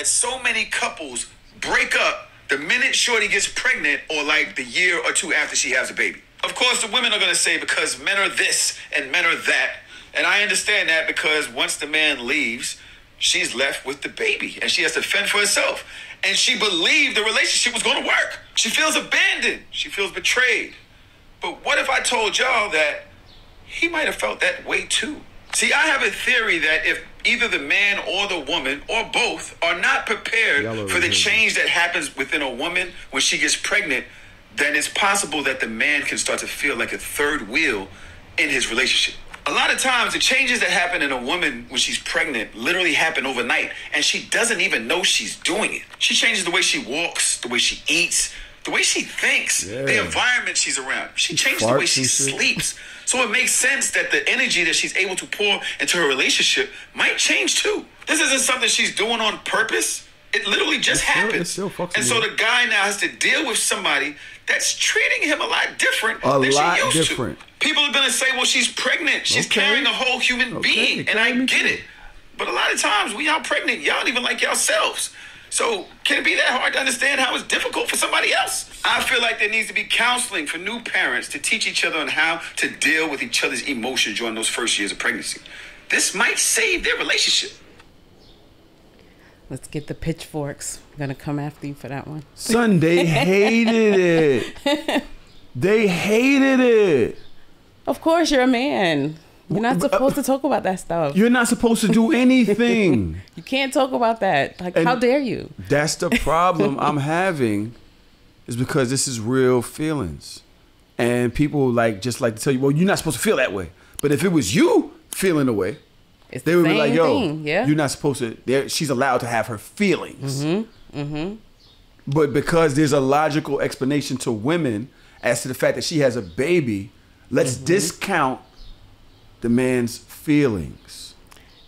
that so many couples break up the minute shorty gets pregnant or like the year or two after she has a baby. Of course, the women are going to say because men are this and men are that. And I understand that because once the man leaves, she's left with the baby and she has to fend for herself. And she believed the relationship was going to work. She feels abandoned. She feels betrayed. But what if I told y'all that he might have felt that way too? See, I have a theory that if either the man or the woman or both are not prepared for the change that happens within a woman when she gets pregnant, then it's possible that the man can start to feel like a third wheel in his relationship. A lot of times, the changes that happen in a woman when she's pregnant literally happen overnight, and she doesn't even know she's doing it. She changes the way she walks, the way she eats, the way she thinks, the environment she's around. She changes the way she sleeps. So it makes sense that the energy that she's able to pour into her relationship might change too. This isn't something she's doing on happened. It literally just happened. And so the guy now has to deal with somebody that's treating him a lot different than she used to. People are going to say, well, she's pregnant. She's carrying a whole human being. And I get it. But a lot of times when y'all pregnant, y'all don't even like yourselves. So can it be that hard to understand how it's difficult for somebody else? I feel like there needs to be counseling for new parents to teach each other on how to deal with each other's emotions during those first years of pregnancy. This might save their relationship. Let's get the pitchforks. I'm going to come after you for that one. Son, they hated it. They hated it. Of course, you're a man. You're not supposed to talk about that stuff. You're not supposed to do anything. You can't talk about that. Like, and how dare you? That's the problem I'm having, is because this is real feelings. And people just like to tell you, well, you're not supposed to feel that way. But if it was you feeling the way, they would be like, yo, you're not supposed to, she's allowed to have her feelings. But because there's a logical explanation to women as to the fact that she has a baby, let's discount the man's feelings.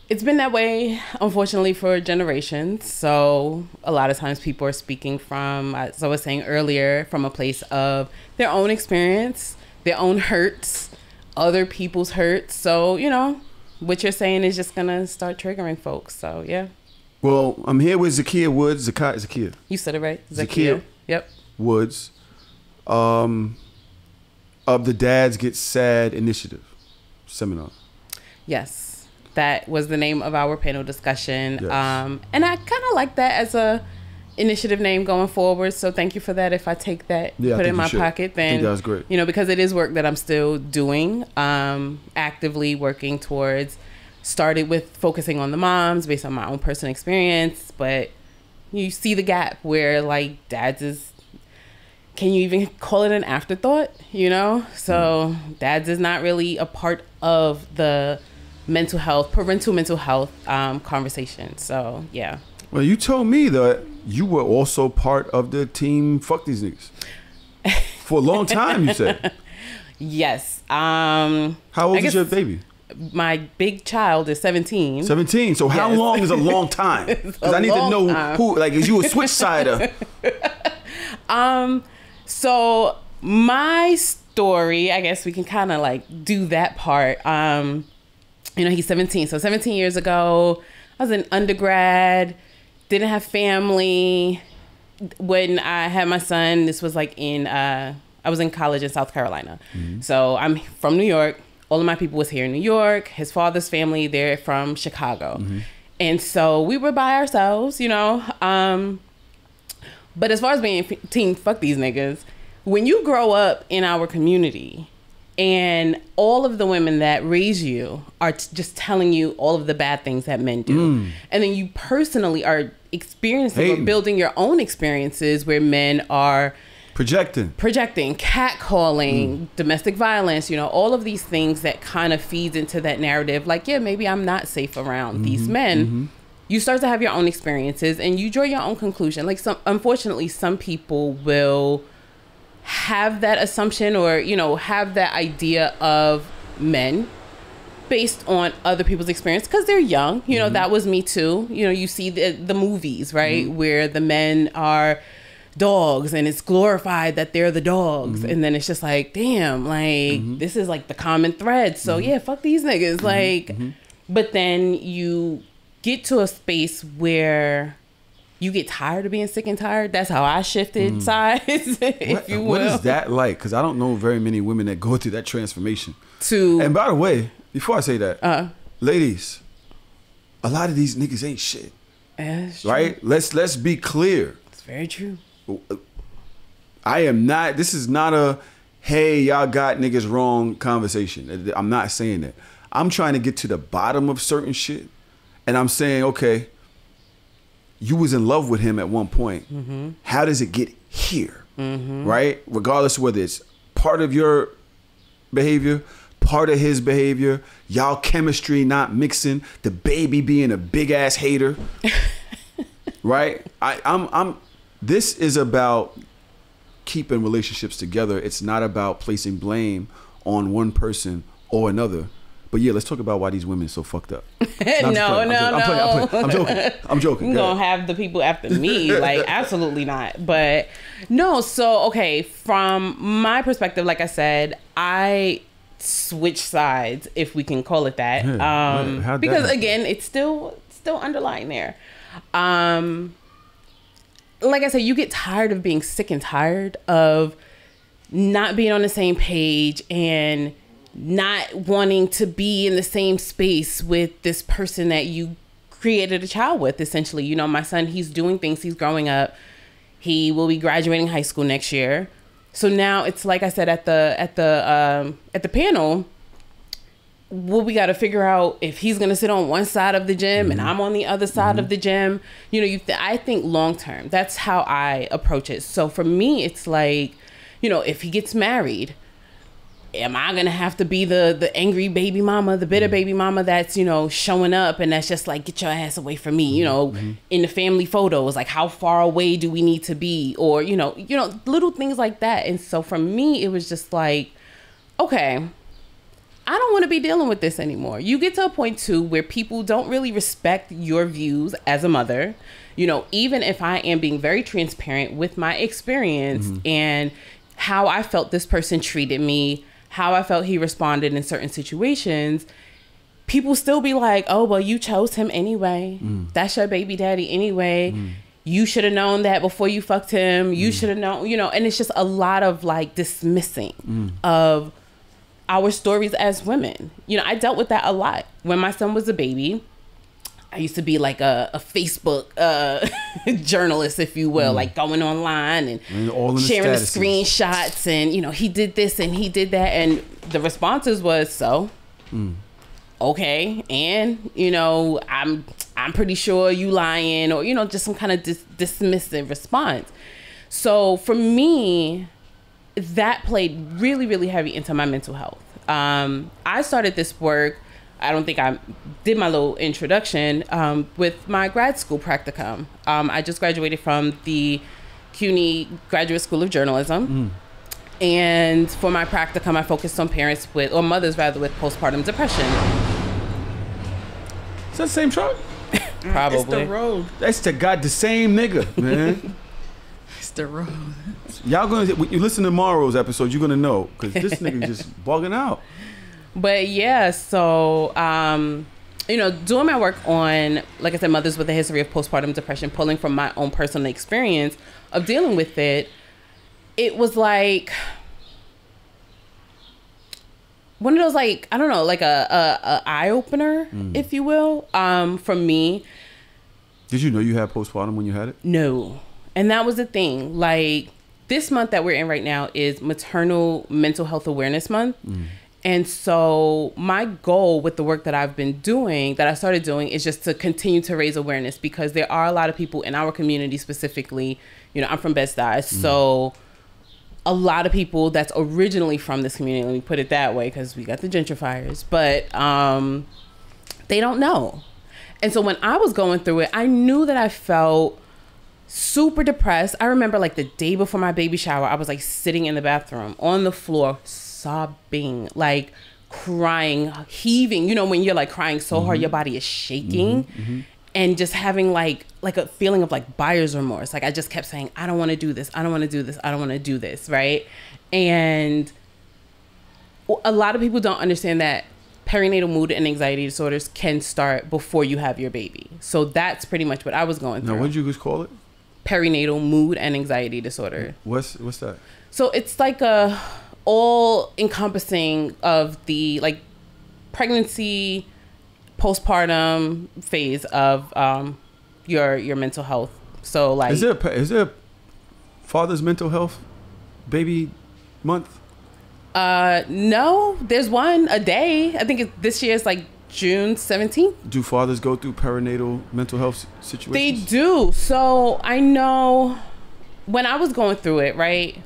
It's been that way, unfortunately, for generations. So a lot of times people are speaking from, as I was saying earlier, from a place of their own experience, their own hurts, other people's hurts. So, you know, what you're saying is just going to start triggering folks. So, yeah. Well, I'm here with Zakiyah Woods. Zakiyah. You said it right. Zakiyah. Yep. Woods. Of the Dads Get Sad Initiative seminar. Yes. That was the name of our panel discussion. Yes. And I kind of like that as a initiative name going forward. So thank you for that. If I take that, put it in my pocket, then, I think that was great. You know, because it is work that I'm still doing, actively working towards. Started with focusing on the moms based on my own personal experience, but you see the gap where like dads is, can you even call it an afterthought, you know? So dads is not really a part of the parental mental health conversation. So yeah. Well, you told me that you were also part of the team Fuck These Niggas for a long time, you said. Yes. How old is your baby? My big child is 17. 17. So how long is a long time? Because I need to know who, like, is you a switch sider? So my story, I guess we can kind of like do that part. You know, he's 17. So 17 years ago, I was an undergrad, didn't have family. When I had my son, this was like I was in college in South Carolina. So I'm from New York. All of my people was here in New York. His father's family, they're from Chicago. And so we were by ourselves, you know. But as far as being team Fuck These Niggas, when you grow up in our community and all of the women that raise you are just telling you all of the bad things that men do. And then you personally are experiencing or building your own experiences where men are projecting, catcalling, domestic violence, you know, all of these things that kind of feeds into that narrative. Like, yeah, maybe I'm not safe around these men. You start to have your own experiences and you draw your own conclusion. Like, unfortunately, some people will have that assumption or, you know, have that idea of men based on other people's experience because they're young. You know, that was me too. You know, you see the movies, right, where the men are dogs and it's glorified that they're the dogs, and then it's just like, damn, like this is like the common thread. So yeah, fuck these niggas. Like, but then you get to a space where you get tired of being sick and tired. That's how I shifted sides, if you will. What is that like? Because I don't know very many women that go through that transformation. And by the way, before I say that, ladies, a lot of these niggas ain't shit. Right? Let's be clear. It's very true. This is not a, hey, y'all got niggas wrong conversation. I'm not saying that. I'm trying to get to the bottom of certain shit. And I'm saying, okay, you was in love with him at one point. Mm-hmm. How does it get here? Mm-hmm. Right? Regardless of whether it's part of your behavior, part of his behavior, y'all chemistry not mixing, the baby being a big ass hater. Right? This is about keeping relationships together. It's not about placing blame on one person or another. But yeah, let's talk about why these women are so fucked up. No. I'm joking. You're gonna have the people after me. Like, absolutely not. But no, so okay, from my perspective, like I said, I switch sides, if we can call it that. Because again, it's still underlying there. Like I said, you get tired of being sick and tired of not being on the same page and not wanting to be in the same space with this person that you created a child with, essentially. You know, my son, he's doing things, he's growing up. He will be graduating high school next year. So now it's like I said at the panel, well, we got to figure out if he's going to sit on one side of the gym and I'm on the other side of the gym. You know, I think long term, that's how I approach it. So for me, it's like, you know, if he gets married, am I going to have to be the angry baby mama, the bitter baby mama that's, you know, showing up and that's just like, get your ass away from me, you know, in the family photos, like how far away do we need to be? Or, you know, little things like that. And so for me, it was just like, okay, I don't want to be dealing with this anymore. You get to a point too where people don't really respect your views as a mother. You know, even if I am being very transparent with my experience and how I felt this person treated me, how I felt he responded in certain situations, people still be like, oh, well, you chose him anyway. That's your baby daddy anyway. You should have known that before you fucked him. You should have known, you know, and it's just a lot of like dismissing of our stories as women. You know, I dealt with that a lot. When my son was a baby, I used to be like a Facebook journalist, if you will, like going online and all sharing the screenshots and, you know, he did this and he did that. And the responses was, okay. And, you know, I'm pretty sure you lying, or, you know, just some kind of dismissive response. So for me, that played really, really heavy into my mental health. I started this work, I don't think I did my little introduction, with my grad school practicum. I just graduated from the CUNY Graduate School of Journalism. And for my practicum, I focused on mothers with postpartum depression. Is that the same truck? Probably. It's the road. That's the same nigga, man. The road. Y'all when you listen to tomorrow's episode, you're gonna know, because this nigga just bugging out. But yeah, so you know, doing my work on, like I said, mothers with a history of postpartum depression, pulling from my own personal experience of dealing with it, it was like one of those, like, I don't know, like a eye opener, if you will, for me. Did you know you had postpartum when you had it? No. And that was the thing. Like, this month that we're in right now is Maternal Mental Health Awareness Month. And so my goal with the work that I've been doing, that I started doing, is just to continue to raise awareness, because there are a lot of people in our community specifically. You know, I'm from Bed-Stuy, so a lot of people that's originally from this community, let me put it that way, because we got the gentrifiers, but they don't know. And so when I was going through it, I knew that I felt super depressed. I remember like the day before my baby shower, I was like sitting in the bathroom on the floor, sobbing, like crying, heaving. You know, when you're like crying so hard, your body is shaking, and just having like a feeling of like buyer's remorse. Like I just kept saying, I don't want to do this. I don't want to do this. I don't want to do this. Right. And a lot of people don't understand that perinatal mood and anxiety disorders can start before you have your baby. So that's pretty much what I was going through. Now, what did you just call it? Perinatal mood and anxiety disorder. What's that? So it's like a all encompassing of the like pregnancy, postpartum phase of your mental health. So like, is there father's mental health baby month? No, there's one a day. I think this year is like June 17th. Do fathers go through perinatal mental health situations? They do. So I know when I was going through it, right,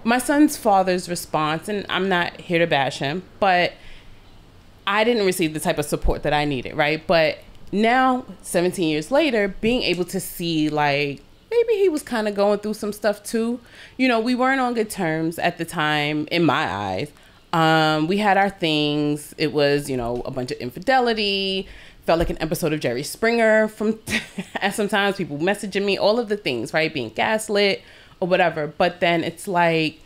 my son's father's response, and I'm not here to bash him, but I didn't receive the type of support that I needed, right? But now, 17 years later, being able to see like, maybe he was kind of going through some stuff too. You know, we weren't on good terms at the time, in my eyes. We had our things. It was, you know, a bunch of infidelity. Felt like an episode of Jerry Springer from sometimes people messaging me, all of the things, right? Being gaslit or whatever. But then it's like,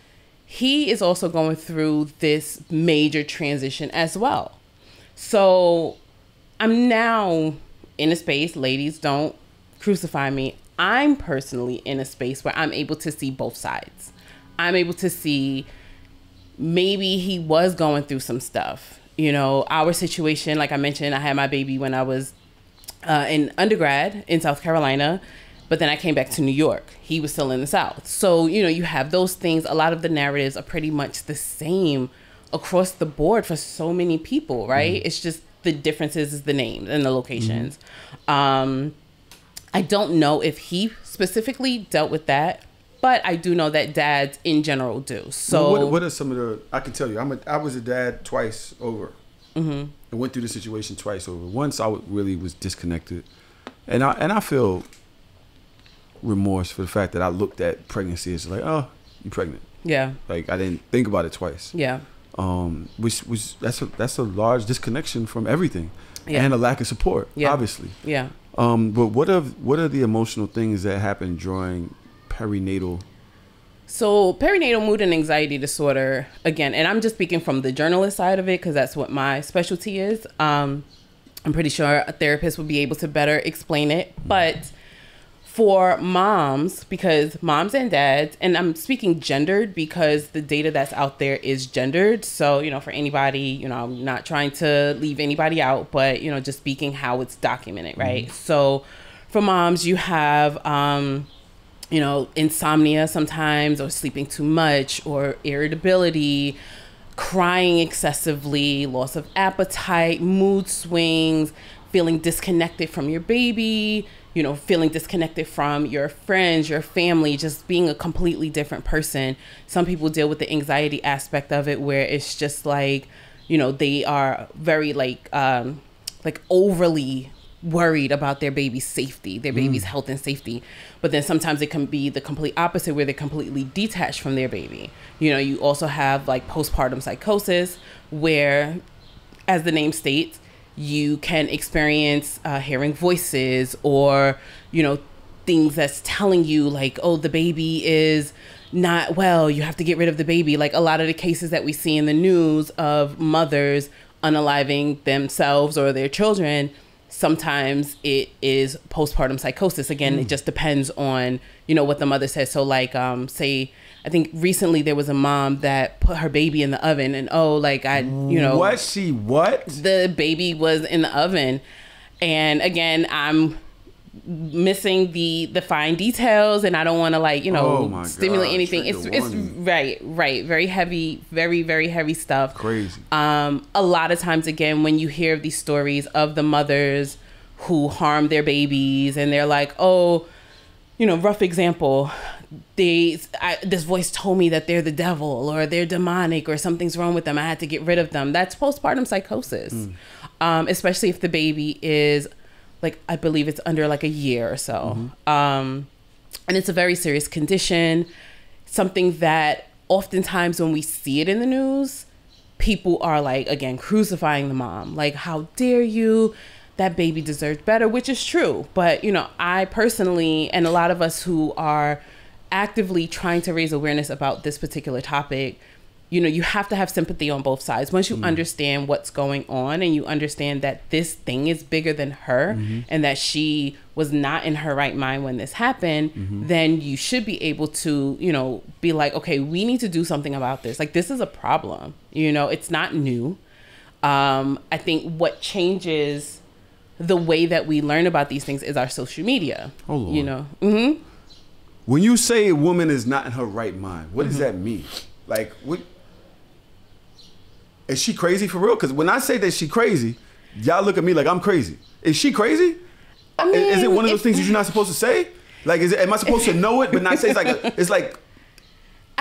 he is also going through this major transition as well. So I'm now in a space, ladies, don't crucify me. I'm personally in a space where I'm able to see both sides. I'm able to see maybe he was going through some stuff. You know, our situation, like I mentioned, I had my baby when I was in undergrad in South Carolina, but then I came back to New York. He was still in the South. So, you know, you have those things. A lot of the narratives are pretty much the same across the board for so many people, right? Mm-hmm. It's just the differences is the names and the locations. Mm-hmm. I don't know if he specifically dealt with that, but I do know that dads in general do. So what are some of the, I can tell you, I was a dad twice over. Mm-hmm. I went through the situation twice over. Once I really was disconnected, and I feel remorse for the fact that I looked at pregnancy as like, oh, you're pregnant. Yeah. Like I didn't think about it twice. Yeah. Which was that's a large disconnection from everything, yeah. And a lack of support, yeah. Obviously. Yeah. But what are the emotional things that happen during perinatal? So perinatal mood and anxiety disorder, again, and I'm just speaking from the journalist side of it because that's what my specialty is. I'm pretty sure a therapist would be able to better explain it. But for moms, because moms and dads, and I'm speaking gendered because the data that's out there is gendered. So, you know, for anybody, you know, I'm not trying to leave anybody out, but, you know, just speaking how it's documented, right? Mm-hmm. So for moms, you have, you know, insomnia sometimes, or sleeping too much, or irritability, crying excessively, loss of appetite, mood swings, feeling disconnected from your baby, you know, feeling disconnected from your friends, your family, just being a completely different person. Some people deal with the anxiety aspect of it where it's just like, you know, they are very like overly worried about their baby's safety, their baby's health and safety. But then sometimes it can be the complete opposite where they're completely detached from their baby. You know, you also have like postpartum psychosis where, as the name states, you can experience hearing voices or, you know, things that's telling you like, oh, the baby is not well, you have to get rid of the baby. Like a lot of the cases that we see in the news of mothers unaliving themselves or their children, sometimes it is postpartum psychosis. Again, it just depends on, you know, what the mother says. So like, say, I think recently there was a mom that put her baby in the oven and, the baby was in the oven. And again, I'm missing the fine details and I don't want to like, you know, stimulate anything. It's right. Very heavy, very, very heavy stuff. Crazy. A lot of times, again, when you hear these stories of the mothers who harm their babies and they're like, oh, you know, rough example, this voice told me that they're the devil or they're demonic or something's wrong with them. I had to get rid of them. That's postpartum psychosis, especially if the baby is like, I believe it's under like a year or so. And it's a very serious condition, something that oftentimes when we see it in the news, people are like, again, crucifying the mom. Like, how dare you? That baby deserves better, which is true. But, you know, I personally, and a lot of us who are actively trying to raise awareness about this particular topic, you know, you have to have sympathy on both sides. Once you understand what's going on and you understand that this thing is bigger than her and that she was not in her right mind when this happened, then you should be able to, you know, be like, okay, we need to do something about this. Like, this is a problem. You know, it's not new. I think what changes the way that we learn about these things is our social media. Oh, Lord. You know? When you say a woman is not in her right mind, what does that mean? Like, what? Is she crazy for real? Because when I say that she crazy, y'all look at me like I'm crazy. Is she crazy? I mean, is it one of those things that you're not supposed to say? Like, am I supposed to know it but not say? It's like.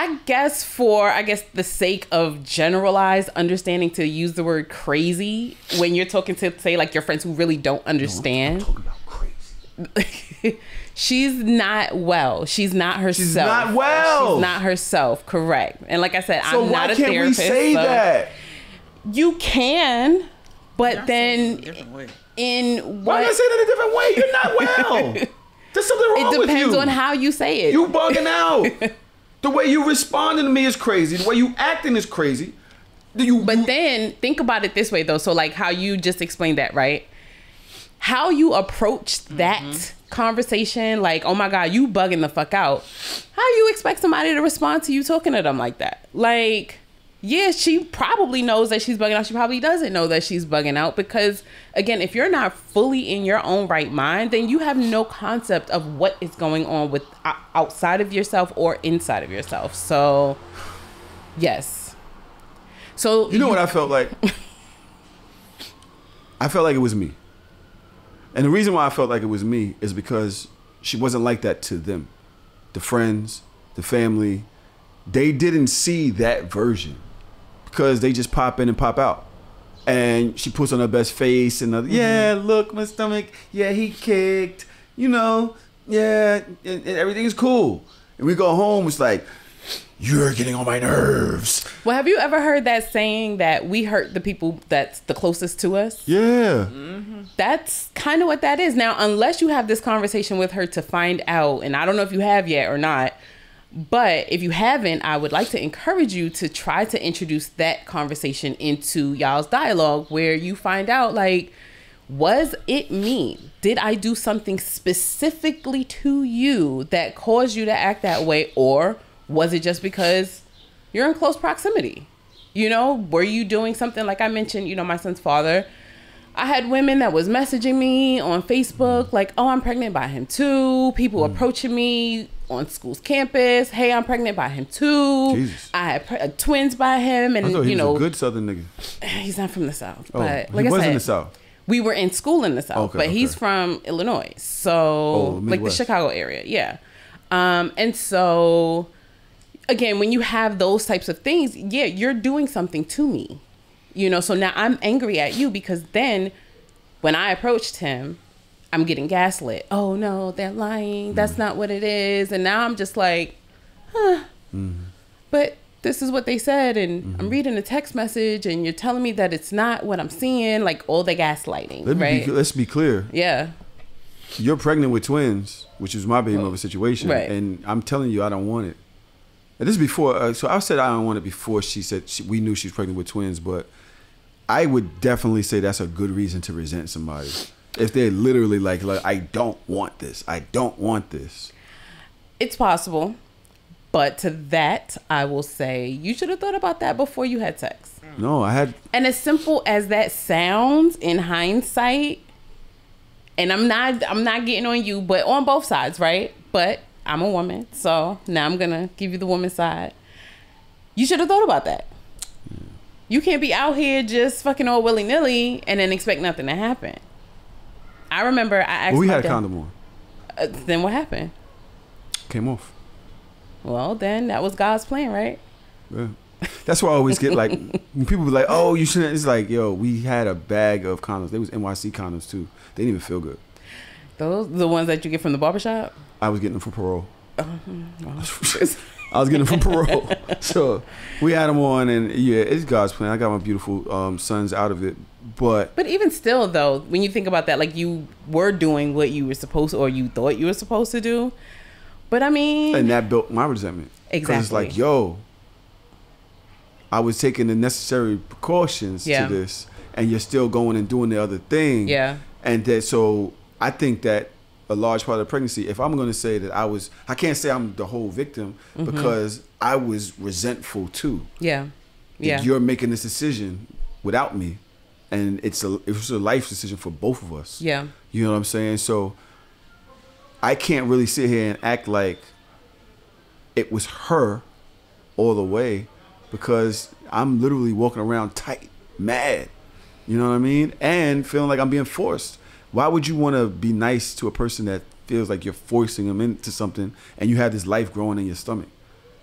I guess for the sake of generalized understanding, to use the word crazy when you're talking to, say, like, your friends who really don't understand. I'm talking about crazy. She's not well. She's not herself. She's not well. She's not herself. Correct. And like I said, so I'm not a therapist. So why can't we say that? You can, but then in what? Why not say that a different way? You're not well. There's something wrong with you. It depends on how you say it. You bugging out. The way you responding to me is crazy. The way you acting is crazy. Then think about it this way, though. So, like, how you just explained that, right? How you approach that conversation, like, oh my God, you bugging the fuck out. How you expect somebody to respond to you talking to them like that? Like, yeah, she probably knows that she's bugging out. She probably doesn't know that she's bugging out because, again, if you're not fully in your own right mind, then you have no concept of what is going on with outside of yourself or inside of yourself. So, yes. So you know what I felt like? I felt like it was me. And the reason why I felt like it was me is because she wasn't like that to them. The friends, the family, they didn't see that version because they just pop in and pop out. And she puts on her best face and yeah, look, my stomach, yeah, he kicked, you know, yeah, and everything's cool. And we go home, it's like, you're getting on my nerves. Well, have you ever heard that saying that we hurt the people that's the closest to us? Yeah. That's kind of what that is. Now, unless you have this conversation with her to find out, and I don't know if you have yet or not, but if you haven't, I would like to encourage you to try to introduce that conversation into y'all's dialogue where you find out, like, was it me? Did I do something specifically to you that caused you to act that way? Or was it just because you're in close proximity? You know, were you doing something like I mentioned, you know, my son's father? I had women that was messaging me on Facebook like, oh, I'm pregnant by him too. People approaching me on school's campus. Hey, I'm pregnant by him too. Jesus. I had twins by him. And, I thought he you know, was a good Southern nigga. He's not from the South. Oh, but like he was I said, in the South. We were in school in the South, Okay, but he's from Illinois. So like the Chicago area. Yeah. And so again, when you have those types of things, yeah, you're doing something to me. You know, so now I'm angry at you because then when I approached him, I'm getting gaslit. Oh no, they're lying. That's not what it is. And now I'm just like, huh. But this is what they said, and I'm reading a text message, and you're telling me that it's not what I'm seeing, like all the gaslighting, right? Let's be clear. Yeah. You're pregnant with twins, which is my baby mother situation, right. And I'm telling you, I don't want it. And this is before, so I said I don't want it before she said we knew she was pregnant with twins, but I would definitely say that's a good reason to resent somebody. If they're literally like, I don't want this. I don't want this. It's possible. But to that, I will say you should have thought about that before you had sex. No, I had. And as simple as that sounds in hindsight, and I'm not getting on you, but on both sides, right? But I'm a woman, so now I'm going to give you the woman side. You should have thought about that. You can't be out here just fucking all willy-nilly and then expect nothing to happen. I remember I asked we my had a dad, condom on. Then what happened? Came off. Well, then that was God's plan, right? Yeah. That's why I always get like, when people be like, oh, you shouldn't. It's like, yo, we had a bag of condoms. They was NYC condoms too. They didn't even feel good. Those the ones that you get from the barbershop? I was getting them from parole. I was getting them from parole. So we had them on, and yeah, it's God's plan. I got my beautiful sons out of it. But even still, though, when you think about that, like you were doing what you were supposed to, or you thought you were supposed to do. But I mean, and that built my resentment. Exactly. Because it's like, yo, I was taking the necessary precautions to this, and you're still going and doing the other thing. Yeah. And that, so I think that a large part of the pregnancy, if I'm going to say that I can't say I'm the whole victim, because I was resentful too. Yeah. Yeah. You're making this decision without me, and it was a life decision for both of us. Yeah. You know what I'm saying? So I can't really sit here and act like it was her all the way, because I'm literally walking around tight, mad. You know what I mean? And feeling like I'm being forced. Why would you want to be nice to a person that feels like you're forcing them into something, and you have this life growing in your stomach?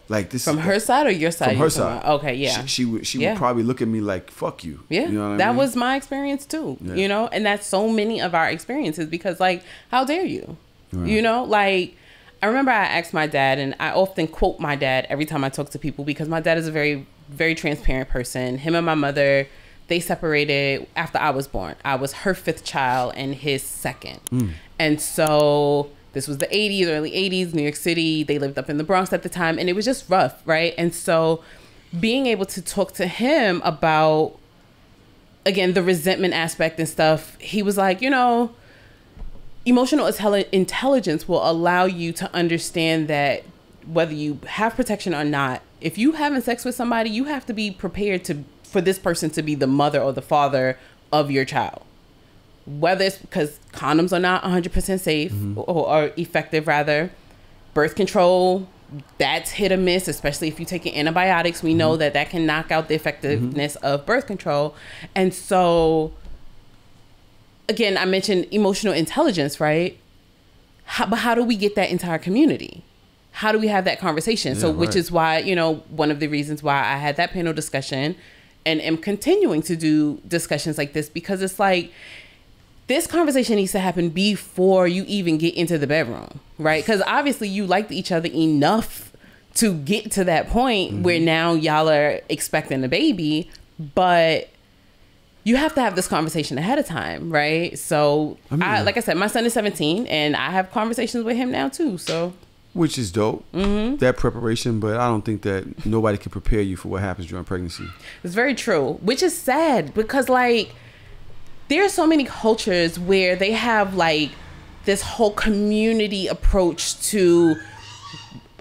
Like this from her side or your side? From her side. Okay, yeah. She would probably look at me like, "Fuck you." Yeah, you know what that I mean? was my experience too. Yeah. You know, and that's so many of our experiences, because like, how dare you? Right. You know, like I remember I asked my dad, and I often quote my dad every time I talk to people, because my dad is a very, very transparent person. Him and my mother, they separated after I was born. I was her 5th child and his 2nd. And so this was the 80s, early 80s, New York City. They lived up in the Bronx at the time, and it was just rough, right? And so being able to talk to him about, again, the resentment aspect and stuff, he was like, you know, emotional intelligence will allow you to understand that whether you have protection or not, if you having sex with somebody, you have to be prepared for this person to be the mother or the father of your child. Whether it's because condoms are not 100% safe or effective, rather. Birth control, that's hit or miss, especially if you're taking antibiotics. We know that can knock out the effectiveness of birth control. And so, again, I mentioned emotional intelligence, right? But how do we get that into our community? How do we have that conversation? So, which is why, you know, one of the reasons why I had that panel discussion and am continuing to do discussions like this, because it's like, this conversation needs to happen before you even get into the bedroom, right? Because obviously you liked each other enough to get to that point where now y'all are expecting a baby, but you have to have this conversation ahead of time, right? So, like I said, my son is 17, and I have conversations with him now too. So, which is dope, that preparation, but I don't think that nobody can prepare you for what happens during pregnancy. It's very true, which is sad, because like, there are so many cultures where they have like this whole community approach to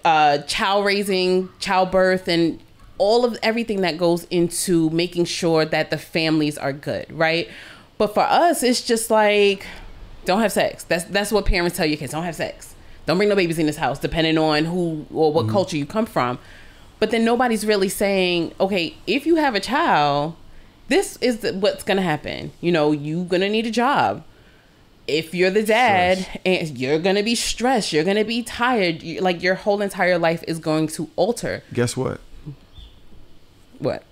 child raising, childbirth, and all of everything that goes into making sure that the families are good, right? But for us, it's just like, don't have sex. That's what parents tell your kids: don't have sex. Don't bring no babies in this house, depending on who or what culture you come from. But then nobody's really saying, okay, if you have a child, this is what's going to happen. You know, you're going to need a job. If you're the dad, and you're going to be stressed, you're going to be tired. Like, your whole entire life is going to alter. Guess what? What?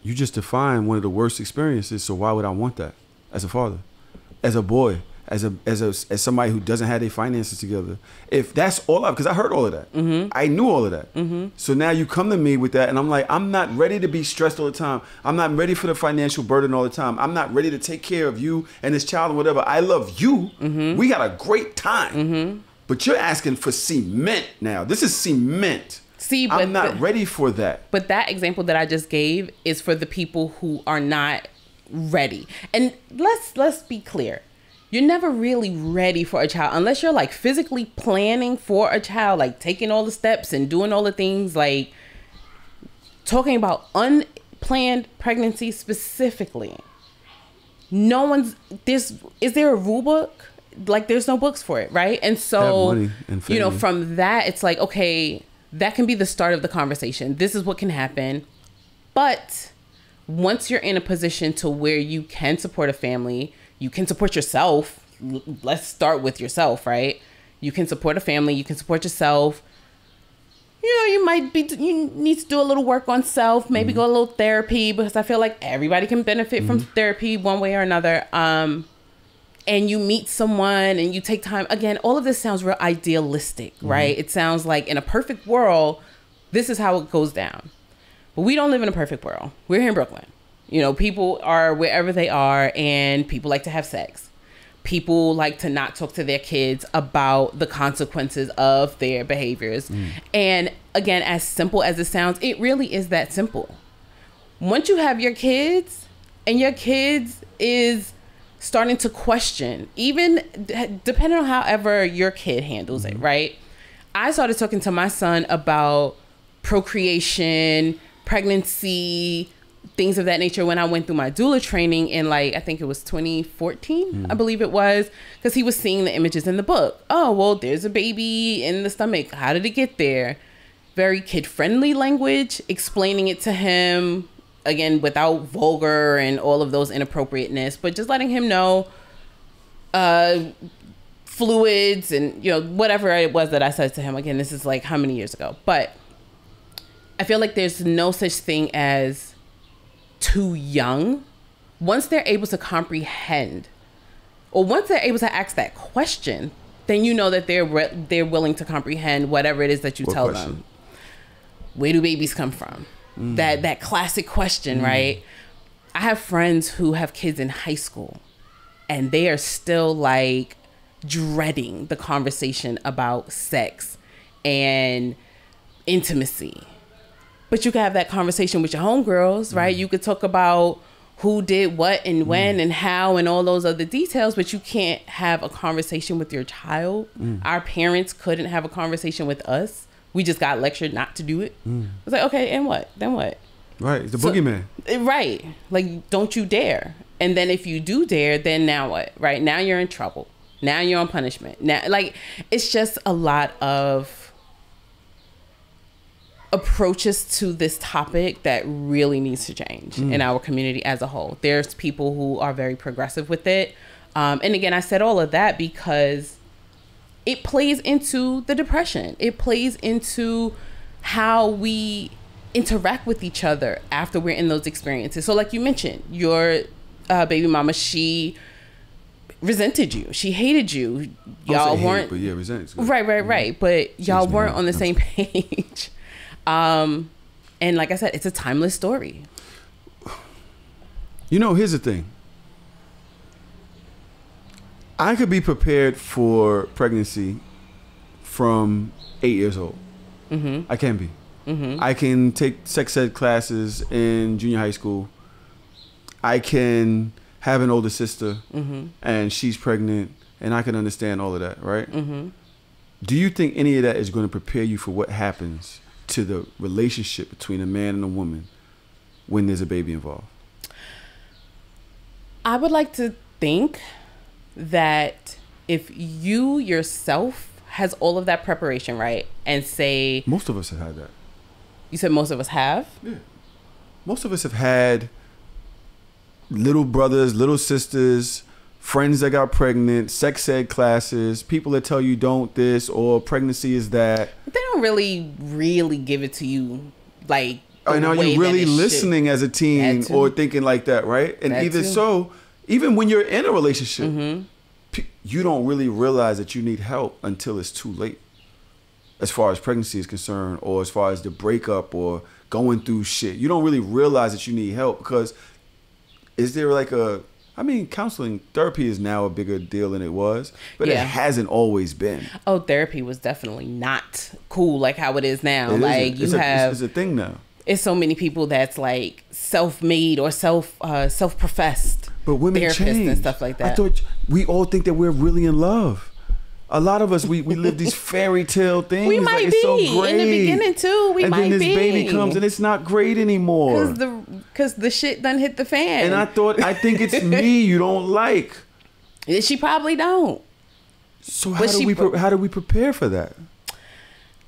You just defined one of the worst experiences. So why would I want that as a father, as a boy, as somebody who doesn't have their finances together? If that's all because I heard all of that. I knew all of that. So now you come to me with that, and I'm like, I'm not ready to be stressed all the time. I'm not ready for the financial burden all the time. I'm not ready to take care of you and this child and whatever. I love you. We got a great time. But you're asking for cement now. This is cement. See, but I'm not ready for that. But that example that I just gave is for the people who are not ready. And let's be clear. You're never really ready for a child unless you're like physically planning for a child, like taking all the steps and doing all the things, like talking about unplanned pregnancy specifically. Is there a rule book? Like, there's no books for it, right? And so, you know, from that, it's like, okay, that can be the start of the conversation. This is what can happen. But once you're in a position to where you can support a family, you can support yourself. Let's start with yourself, right? You can support a family. You can support yourself. You know, you need to do a little work on self. Maybe go a little therapy, because I feel like everybody can benefit from therapy one way or another. And you meet someone and you take time. Again, all of this sounds real idealistic, right? It sounds like in a perfect world, this is how it goes down. But we don't live in a perfect world. We're here in Brooklyn. You know, people are wherever they are, and people like to have sex. People like to not talk to their kids about the consequences of their behaviors. And again, as simple as it sounds, it really is that simple. Once you have your kids and your kids is starting to question, even depending on however your kid handles it, right? I started talking to my son about procreation, pregnancy, things of that nature when I went through my doula training in like, I think it was 2014, I believe it was, because he was seeing the images in the book. Oh, well, there's a baby in the stomach. How did it get there? Very kid-friendly language, explaining it to him, again, without vulgar and all of those inappropriateness, but just letting him know fluids and, you know, whatever it was that I said to him. Again, this is like how many years ago? But I feel like there's no such thing as too young. Once they're able to comprehend, or once they're able to ask that question, then you know that they're willing to comprehend whatever it is that you tell them. Where do babies come from? That classic question, right? I have friends who have kids in high school and they are still like dreading the conversation about sex and intimacy. But you can have that conversation with your homegirls, right? You could talk about who did what and when and how and all those other details, but you can't have a conversation with your child. Our parents couldn't have a conversation with us. We just got lectured not to do it. It's like, okay, and what? Then what? Right, it's the boogeyman. Right. Like, don't you dare. And then if you do dare, then now what? Right? Now you're in trouble. Now you're on punishment. Now, like, it's just a lot of approaches to this topic that really needs to change in our community as a whole. There's people who are very progressive with it. And again, I said all of that because it plays into the depression. It plays into how we interact with each other after we're in those experiences. So like you mentioned, your baby mama, she resented you. She hated you. Y'all weren't... But yeah, resent. Right. But y'all weren't on the same page. And like I said, it's a timeless story. You know, here's the thing. I could be prepared for pregnancy from 8 years old. I can be. I can take sex ed classes in junior high school. I can have an older sister and she's pregnant and I can understand all of that, right? Do you think any of that is going to prepare you for what happens to the relationship between a man and a woman when there's a baby involved? I would like to think that if you yourself has all of that preparation, right, and say... Most of us have had that. You said most of us have? Yeah. Most of us have had little brothers, little sisters, friends that got pregnant, sex ed classes, people that tell you don't this or pregnancy is that. But they don't really give it to you like... And are you really listening as a teen or thinking like that, right? And even when you're in a relationship, you don't really realize that you need help until it's too late. As far as pregnancy is concerned, or as far as the breakup or going through shit. You don't really realize that you need help because is there like counseling, therapy is now a bigger deal than it was, but it hasn't always been. Oh, therapy was definitely not cool like how it is now. It's a thing now. It's so many people that's like self-made or self-professed. But women therapists change and stuff like that. I thought we all think that we're really in love. A lot of us, we live these fairy tale things. We might like, be. It's so great. In the beginning too. We might be. And then this baby comes and it's not great anymore. Because the shit done hit the fan. And I think it's me you don't like. She probably don't. So how do we prepare for that?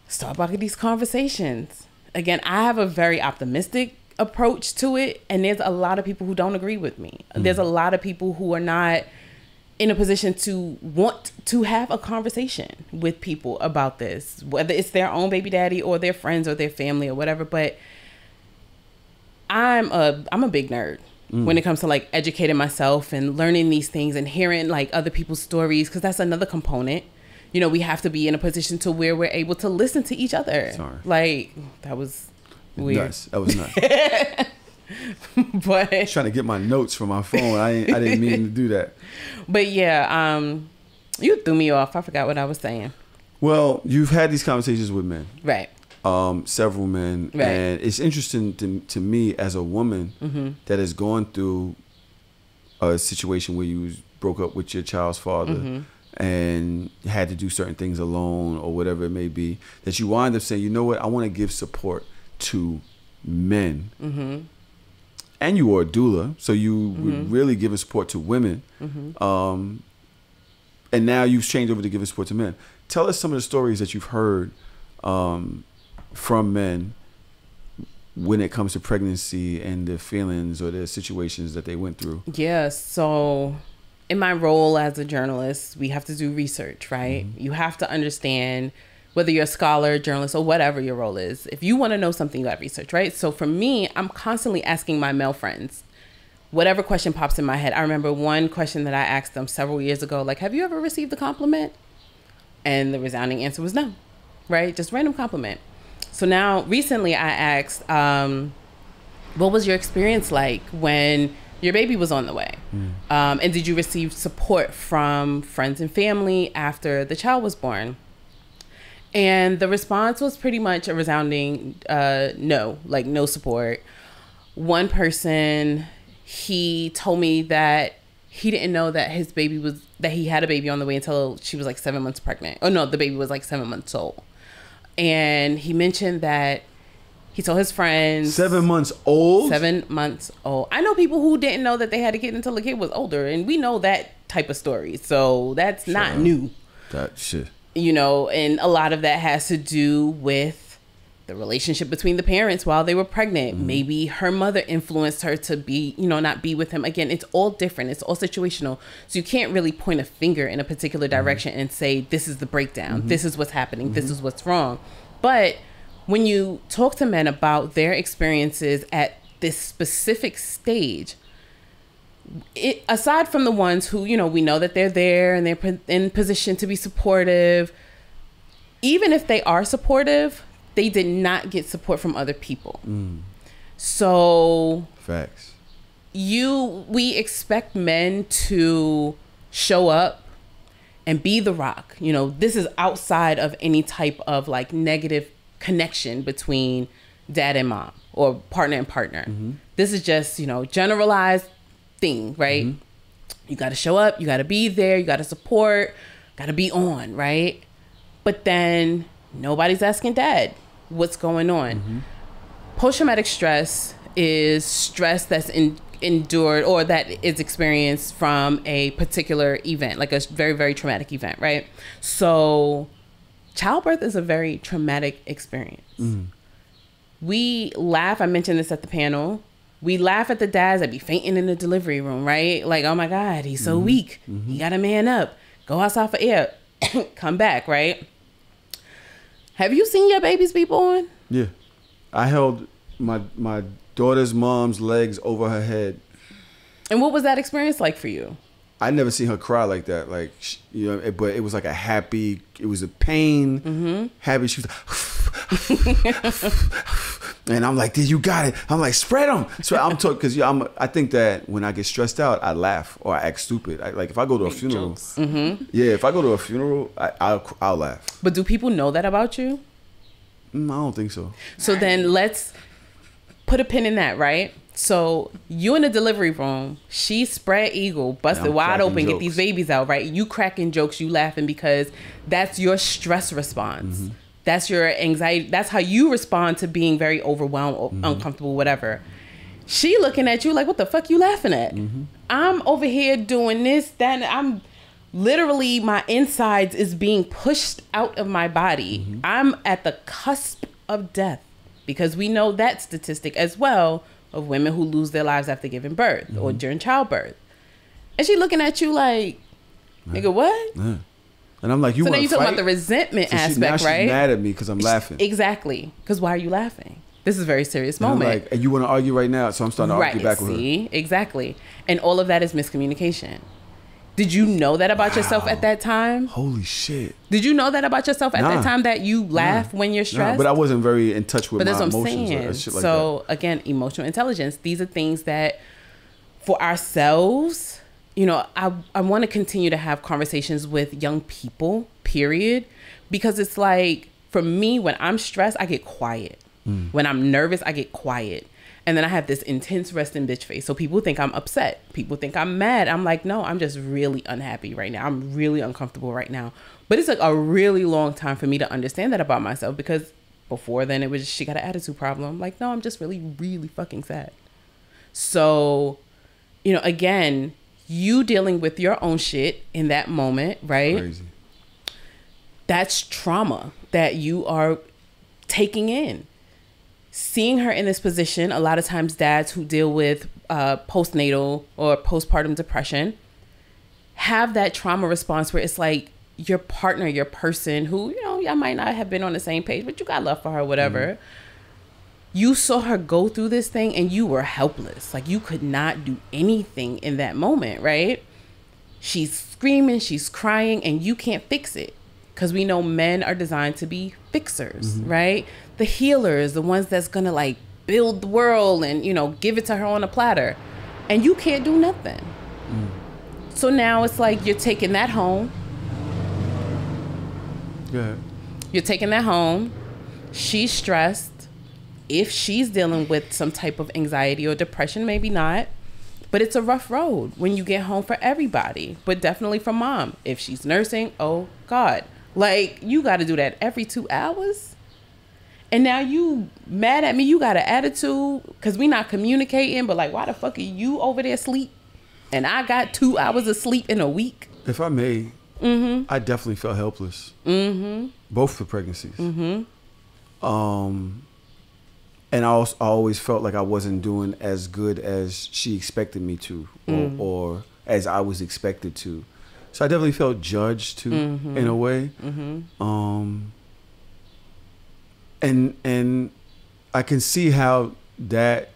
Start about these conversations. Again, I have a very optimistic approach to it, and there's a lot of people who don't agree with me. There's a lot of people who are not in a position to want to have a conversation with people about this, whether it's their own baby daddy or their friends or their family or whatever. But I'm a big nerd when it comes to like educating myself and learning these things and hearing like other people's stories, because that's another component. You know, we have to be in a position to where we're able to listen to each other. Sorry. Like, that was weird. Nuts. That was nuts. But trying to get my notes from my phone. I didn't mean to do that. But yeah, you threw me off. I forgot what I was saying. Well, you've had these conversations with men. Right. several men, Right. and it's interesting to me as a woman that has gone through a situation where you broke up with your child's father and had to do certain things alone or whatever it may be, that you wind up saying, you know what, I want to give support to men. And you are a doula, so you were really giving support to women. And now you've changed over to giving support to men. Tell us some of the stories that you've heard from men when it comes to pregnancy and the feelings or the situations that they went through. Yeah, so in my role as a journalist, we have to do research, right? You have to understand whether you're a scholar, journalist, or whatever your role is. If you want to know something, you got research, right? So for me, I'm constantly asking my male friends whatever question pops in my head. I remember one question that I asked them several years ago, like, have you ever received a compliment? And the resounding answer was no, right? Just random compliment. So now recently I asked, what was your experience like when your baby was on the way? And did you receive support from friends and family after the child was born? And the response was pretty much a resounding no, like no support. One person, he told me that he didn't know that he had a baby on the way until she was like 7 months pregnant. Oh no, the baby was like 7 months old. And he mentioned that he told his friends. 7 months old? 7 months old. I know people who didn't know that they had a kid until the kid was older, and we know that type of story. So that's not new. That shit. You know, and a lot of that has to do with the relationship between the parents while they were pregnant. Maybe her mother influenced her to be, not be with him. Again, it's all different. It's all situational. So you can't really point a finger in a particular direction and say, this is the breakdown. This is what's happening. This is what's wrong. But when you talk to men about their experiences at this specific stage, aside from the ones who, we know that they're there and they're in position to be supportive, even if they are supportive, they did not get support from other people. So facts. We expect men to show up and be the rock. This is outside of any type of like negative connection between dad and mom or partner and partner. This is just, generalized thing, right? You got to show up, you got to be there, you got to support, got to be on, right? But then nobody's asking dad what's going on. Post-traumatic stress is stress that's endured or that is experienced from a particular event, like a very, very traumatic event, right? So childbirth is a very traumatic experience. We laugh. I mentioned this at the panel. We laugh at the dads that be fainting in the delivery room, right? Like, oh my God, he's so weak. He got to man up. Go outside for air. Come back, right? Have you seen your babies be born? Yeah. I held my daughter's mom's legs over her head. And what was that experience like for you? I never seen her cry like that. Like, but it was like it was a pain, happy. She was and I'm like, dude, you got it. I'm like, spread them. So I'm talking, because I think that when I get stressed out, I laugh or I act stupid. Like if I go to a funeral, if I go to a funeral, I'll laugh. But do people know that about you? I don't think so. So then let's put a pin in that, right? So you in the delivery room, she spread eagle, busted wide open, get these babies out, right? You cracking jokes, you laughing because that's your stress response. That's your anxiety. That's how you respond to being very overwhelmed or uncomfortable, whatever. She looking at you like, what the fuck you laughing at? I'm over here doing this, that, and I'm literally, my insides is being pushed out of my body. I'm at the cusp of death because we know that statistic as well of women who lose their lives after giving birth or during childbirth. And she looking at you like, nigga, what? Yeah. And I'm like, you want to fight? So then you talking about the resentment aspect, right? She's mad at me because I'm laughing. Exactly. Because why are you laughing? This is a very serious and moment. I'm like, and you want to argue right now? So I'm starting to argue back with her. See, exactly. And all of that is miscommunication. Did you know that about yourself at that time? Holy shit. Did you know that about yourself at that time, that you laugh when you're stressed? But I wasn't very in touch with my emotions. But that's what I'm saying. Shit like so that. Again, emotional intelligence. These are things that for ourselves, I want to continue to have conversations with young people, period. Because it's like, For me, when I'm stressed, I get quiet. When I'm nervous, I get quiet. And then I have this intense resting bitch face. So people think I'm upset. People think I'm mad. I'm like, no, I'm just really unhappy right now. I'm really uncomfortable right now. But it's like a really long time for me to understand that about myself, because before then it was she got an attitude problem. Like, no, I'm just really, really fucking sad. So, you know, again, you dealing with your own shit in that moment, right? Crazy. That's trauma that you are taking in. Seeing her in this position, a lot of times dads who deal with postnatal or postpartum depression have that trauma response where it's like your partner, your person who, you know, y'all might not have been on the same page, but you got love for her, whatever. You saw her go through this thing and you were helpless. Like, you could not do anything in that moment, right? She's screaming, she's crying, and you can't fix it. Because we know men are designed to be fixers, right? The healers, the ones that's going to like build the world and, you know, give it to her on a platter. And you can't do nothing. So now it's like you're taking that home. Yeah. You're taking that home. She's stressed. If she's dealing with some type of anxiety or depression, maybe not. But it's a rough road when you get home for everybody. But definitely for mom. If she's nursing, oh God. Like, you got to do that every 2 hours. And now you mad at me. You got an attitude because we not communicating. But like, why the fuck are you over there asleep? And I got 2 hours of sleep in a week. If I may, I definitely felt helpless. Both the pregnancies. And I always felt like I wasn't doing as good as she expected me to, or as I was expected to. So I definitely felt judged too, in a way. And I can see how that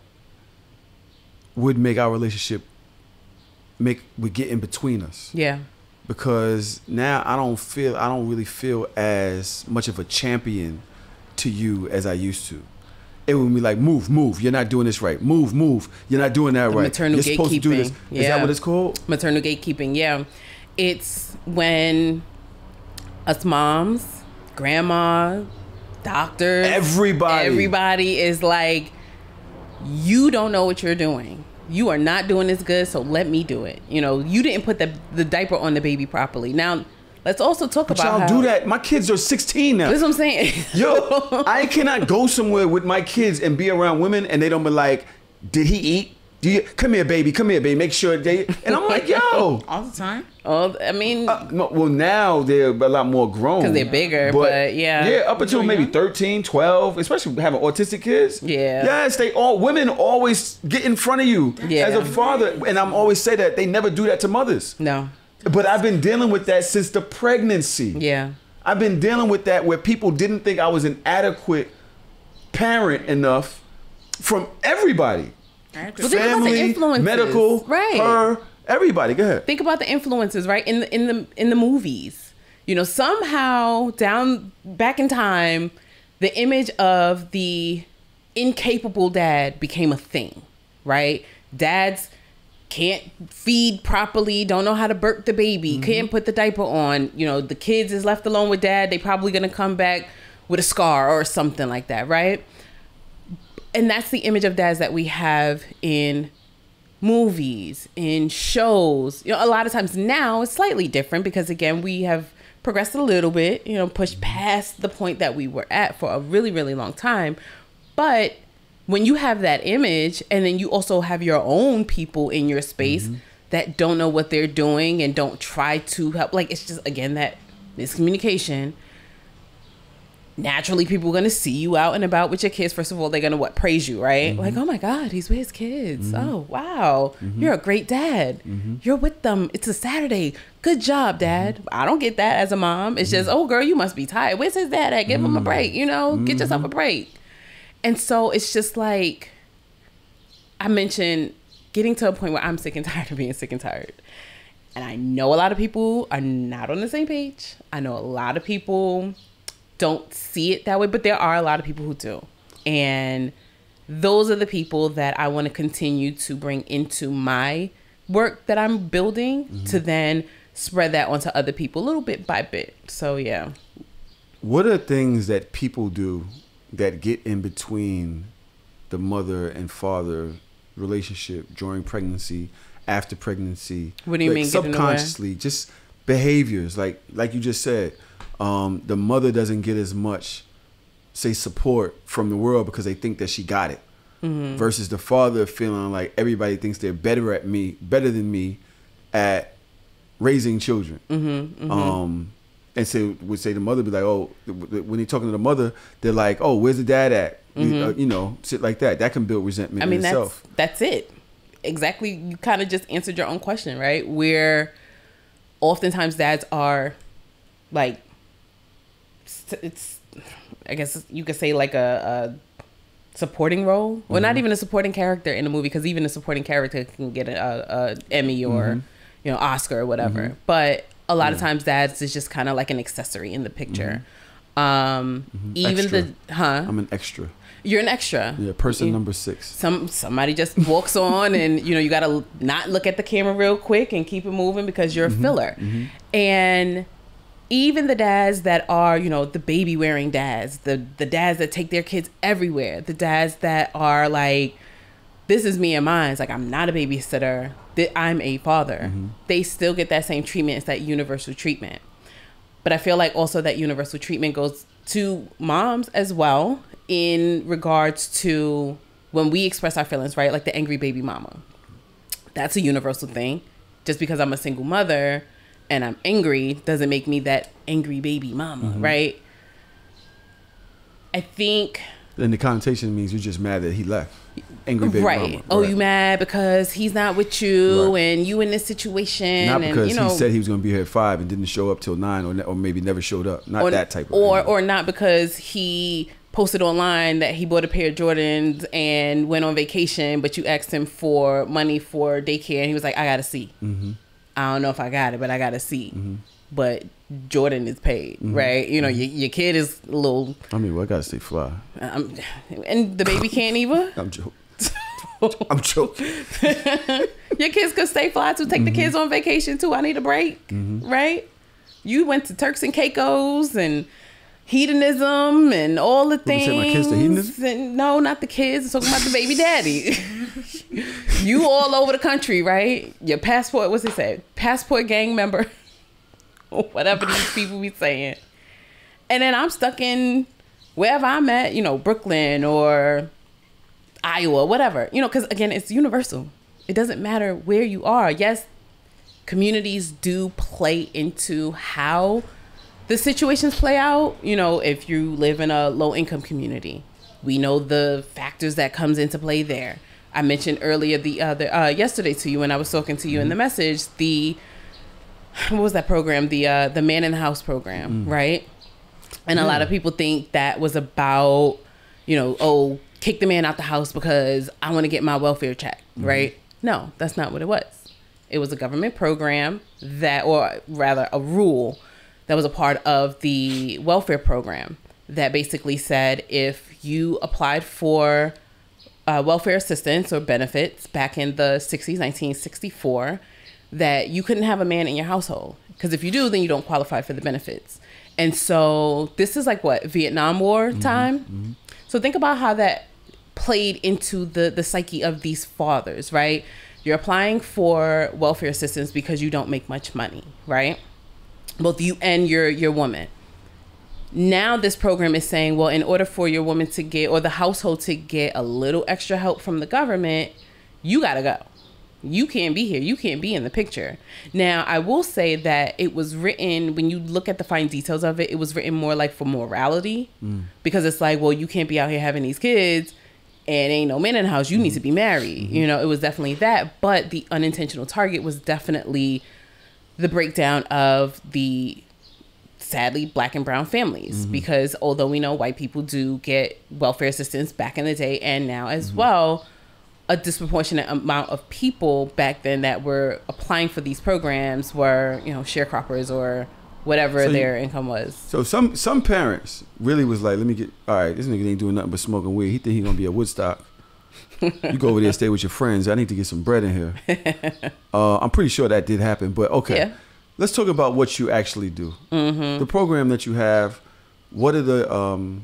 would make our relationship would get in between us. Yeah. Because now I don't really feel as much of a champion to you as I used to. It would be like, move, you're not doing this right. Move, you're not doing that right. Maternal gatekeeping. Supposed to do this. Yeah. Is that what it's called? Maternal gatekeeping, yeah. It's when us moms, grandma, doctors, everybody is like, you don't know what you're doing. You are not doing this good, so let me do it. You know, you didn't put the diaper on the baby properly. Now, let's also talk about y'all how... do that. My kids are 16 now. That's what I'm saying. Yo, I cannot go somewhere with my kids and be around women and they don't be like, did he eat? Come here, baby. Make sure they... And I'm like, yo. All the time? Oh, I mean... no, well, now they're a lot more grown. Because they're bigger, but yeah. Yeah, up until maybe 13, 12, especially having autistic kids. Yeah. Yes, women always get in front of you as a father. And I'm always say that they never do that to mothers. No. But I've been dealing with that since the pregnancy. Yeah. I've been dealing with that where people didn't think I was an adequate parent enough from everybody. Well, family, medical, right? Her, everybody. Go ahead. Think about the influences, right? In the movies, you know, somehow back in time, the image of the incapable dad became a thing, right? Dads can't feed properly, don't know how to burp the baby, can't put the diaper on. You know, the kids is left alone with dad. They probably gonna come back with a scar or something like that, right? And that's the image of dads that we have in movies, in shows. You know, a lot of times now it's slightly different because, again, we have progressed a little bit, you know, pushed past the point that we were at for a really, really long time. But when you have that image and then you also have your own people in your space that don't know what they're doing and don't try to help, like, it's just, again, that miscommunication. Naturally, people are going to see you out and about with your kids. First of all, they're going to praise you, right? Like, oh my God, he's with his kids. Oh, wow. You're a great dad. You're with them. It's a Saturday. Good job, Dad. I don't get that as a mom. It's just, oh, girl, you must be tired. Where's his dad at? Give him a break, you know? Get yourself a break. And so it's just like, I mentioned getting to a point where I'm sick and tired of being sick and tired. And I know a lot of people are not on the same page. I know a lot of people don't see it that way, but there are a lot of people who do. And those are the people that I want to continue to bring into my work that I'm building to then spread that onto other people a little bit by bit. So, yeah. What are things that people do that get in between the mother and father relationship during pregnancy, after pregnancy? What do you mean? Subconsciously, just behaviors, like you just said. The mother doesn't get as much, say, support from the world because they think that she got it, versus the father feeling like everybody thinks they're better than me at raising children. And would say the mother be like, oh, when they're talking to the mother, they're like, oh, where's the dad at? You know, shit like that. That can build resentment in itself. That's it. Exactly. You kind of just answered your own question, right? Where oftentimes dads are like, it's, I guess you could say like a supporting role. Well, not even a supporting character in the movie, because even a supporting character can get a Emmy or, you know, Oscar or whatever. But a lot of times dads is just kind of like an accessory in the picture. Even extra. I'm an extra. You're an extra. Yeah, person number 6. Somebody just walks on and, you know, you got to not look at the camera real quick and keep it moving because you're a filler. And even the dads that are, you know, the baby wearing dads, the dads that take their kids everywhere, the dads that are like, this is me and mine. It's like, I'm not a babysitter. I'm a father. They still get that same treatment. It's that universal treatment. But I feel like also that universal treatment goes to moms as well in regards to when we express our feelings, right? Like the angry baby mama. That's a universal thing. Just because I'm a single mother and I'm angry doesn't make me that angry baby mama, right? I think... Then the connotation means you're just mad that he left. Angry baby mama. Oh, you mad because he's not with you and you in this situation. Not because and, you know, he said he was going to be here at 5 and didn't show up till 9 or maybe never showed up. Not that type of thing. Or not because he posted online that he bought a pair of Jordans and went on vacation, but you asked him for money for daycare and he was like, I got to see. I don't know if I got it, but I got to see. But Jordan is paid, right? You know, your kid is a little... I mean, well, I got to stay fly. And the baby can't either. I'm joking. I'm joking. Your kids could stay fly too. Take the kids on vacation too. I need a break, right? You went to Turks and Caicos and hedonism and all the things. You say my kids to hedonism? And no, not the kids. I'm talking about the baby daddy. You all over the country, right? Your passport, what's it say? Passport gang member. Or whatever these people be saying. And then I'm stuck in wherever I'm at, you know, Brooklyn or Iowa, whatever. You know, because again, it's universal. It doesn't matter where you are. Yes, communities do play into how the situations play out. You know, if you live in a low income community, we know the factors that comes into play there. I mentioned earlier yesterday to you when I was talking to you in the message, what was that program? The Man in the House program, right? And a lot of people think that was about, you know, oh, kick the man out the house because I want to get my welfare check, right? No, that's not what it was. It was a government program or rather a rule that was a part of the welfare program that basically said if you applied for welfare assistance or benefits back in the 60s, 1964, that you couldn't have a man in your household. Because if you do, then you don't qualify for the benefits. And so this is like what, Vietnam War time? So think about how that played into the psyche of these fathers, right? You're applying for welfare assistance because you don't make much money, right? Both you and your woman. Now this program is saying, well, in order for your woman to get, or the household to get a little extra help from the government, you gotta go. You can't be here. You can't be in the picture. Now, I will say that it was written, when you look at the fine details of it, it was written more like for morality. Because it's like, well, you can't be out here having these kids and ain't no man in the house. You need to be married. You know, it was definitely that. But the unintentional target was definitely the breakdown of the, sadly, Black and brown families. Because although we know white people do get welfare assistance back in the day and now as well, a disproportionate amount of people back then that were applying for these programs were, you know, sharecroppers or whatever their income was. So some parents really was like, let me get, all right, this nigga ain't doing nothing but smoking weed. He think he gonna be at Woodstock. You go over there and stay with your friends. I need to get some bread in here. I'm pretty sure that did happen, but okay. Yeah. Let's talk about what you actually do. The program that you have, What are the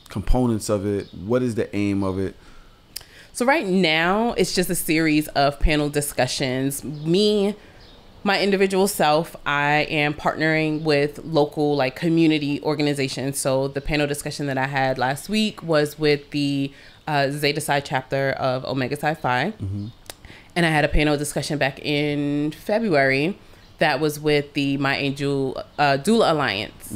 components of it? What is the aim of it? So right now, it's just a series of panel discussions. Me, my individual self, I am partnering with local like community organizations. So the panel discussion that I had last week was with the Zeta Psi chapter of Omega Psi Phi. Mm-hmm. And I had a panel discussion back in February that was with the My Angel Doula Alliance.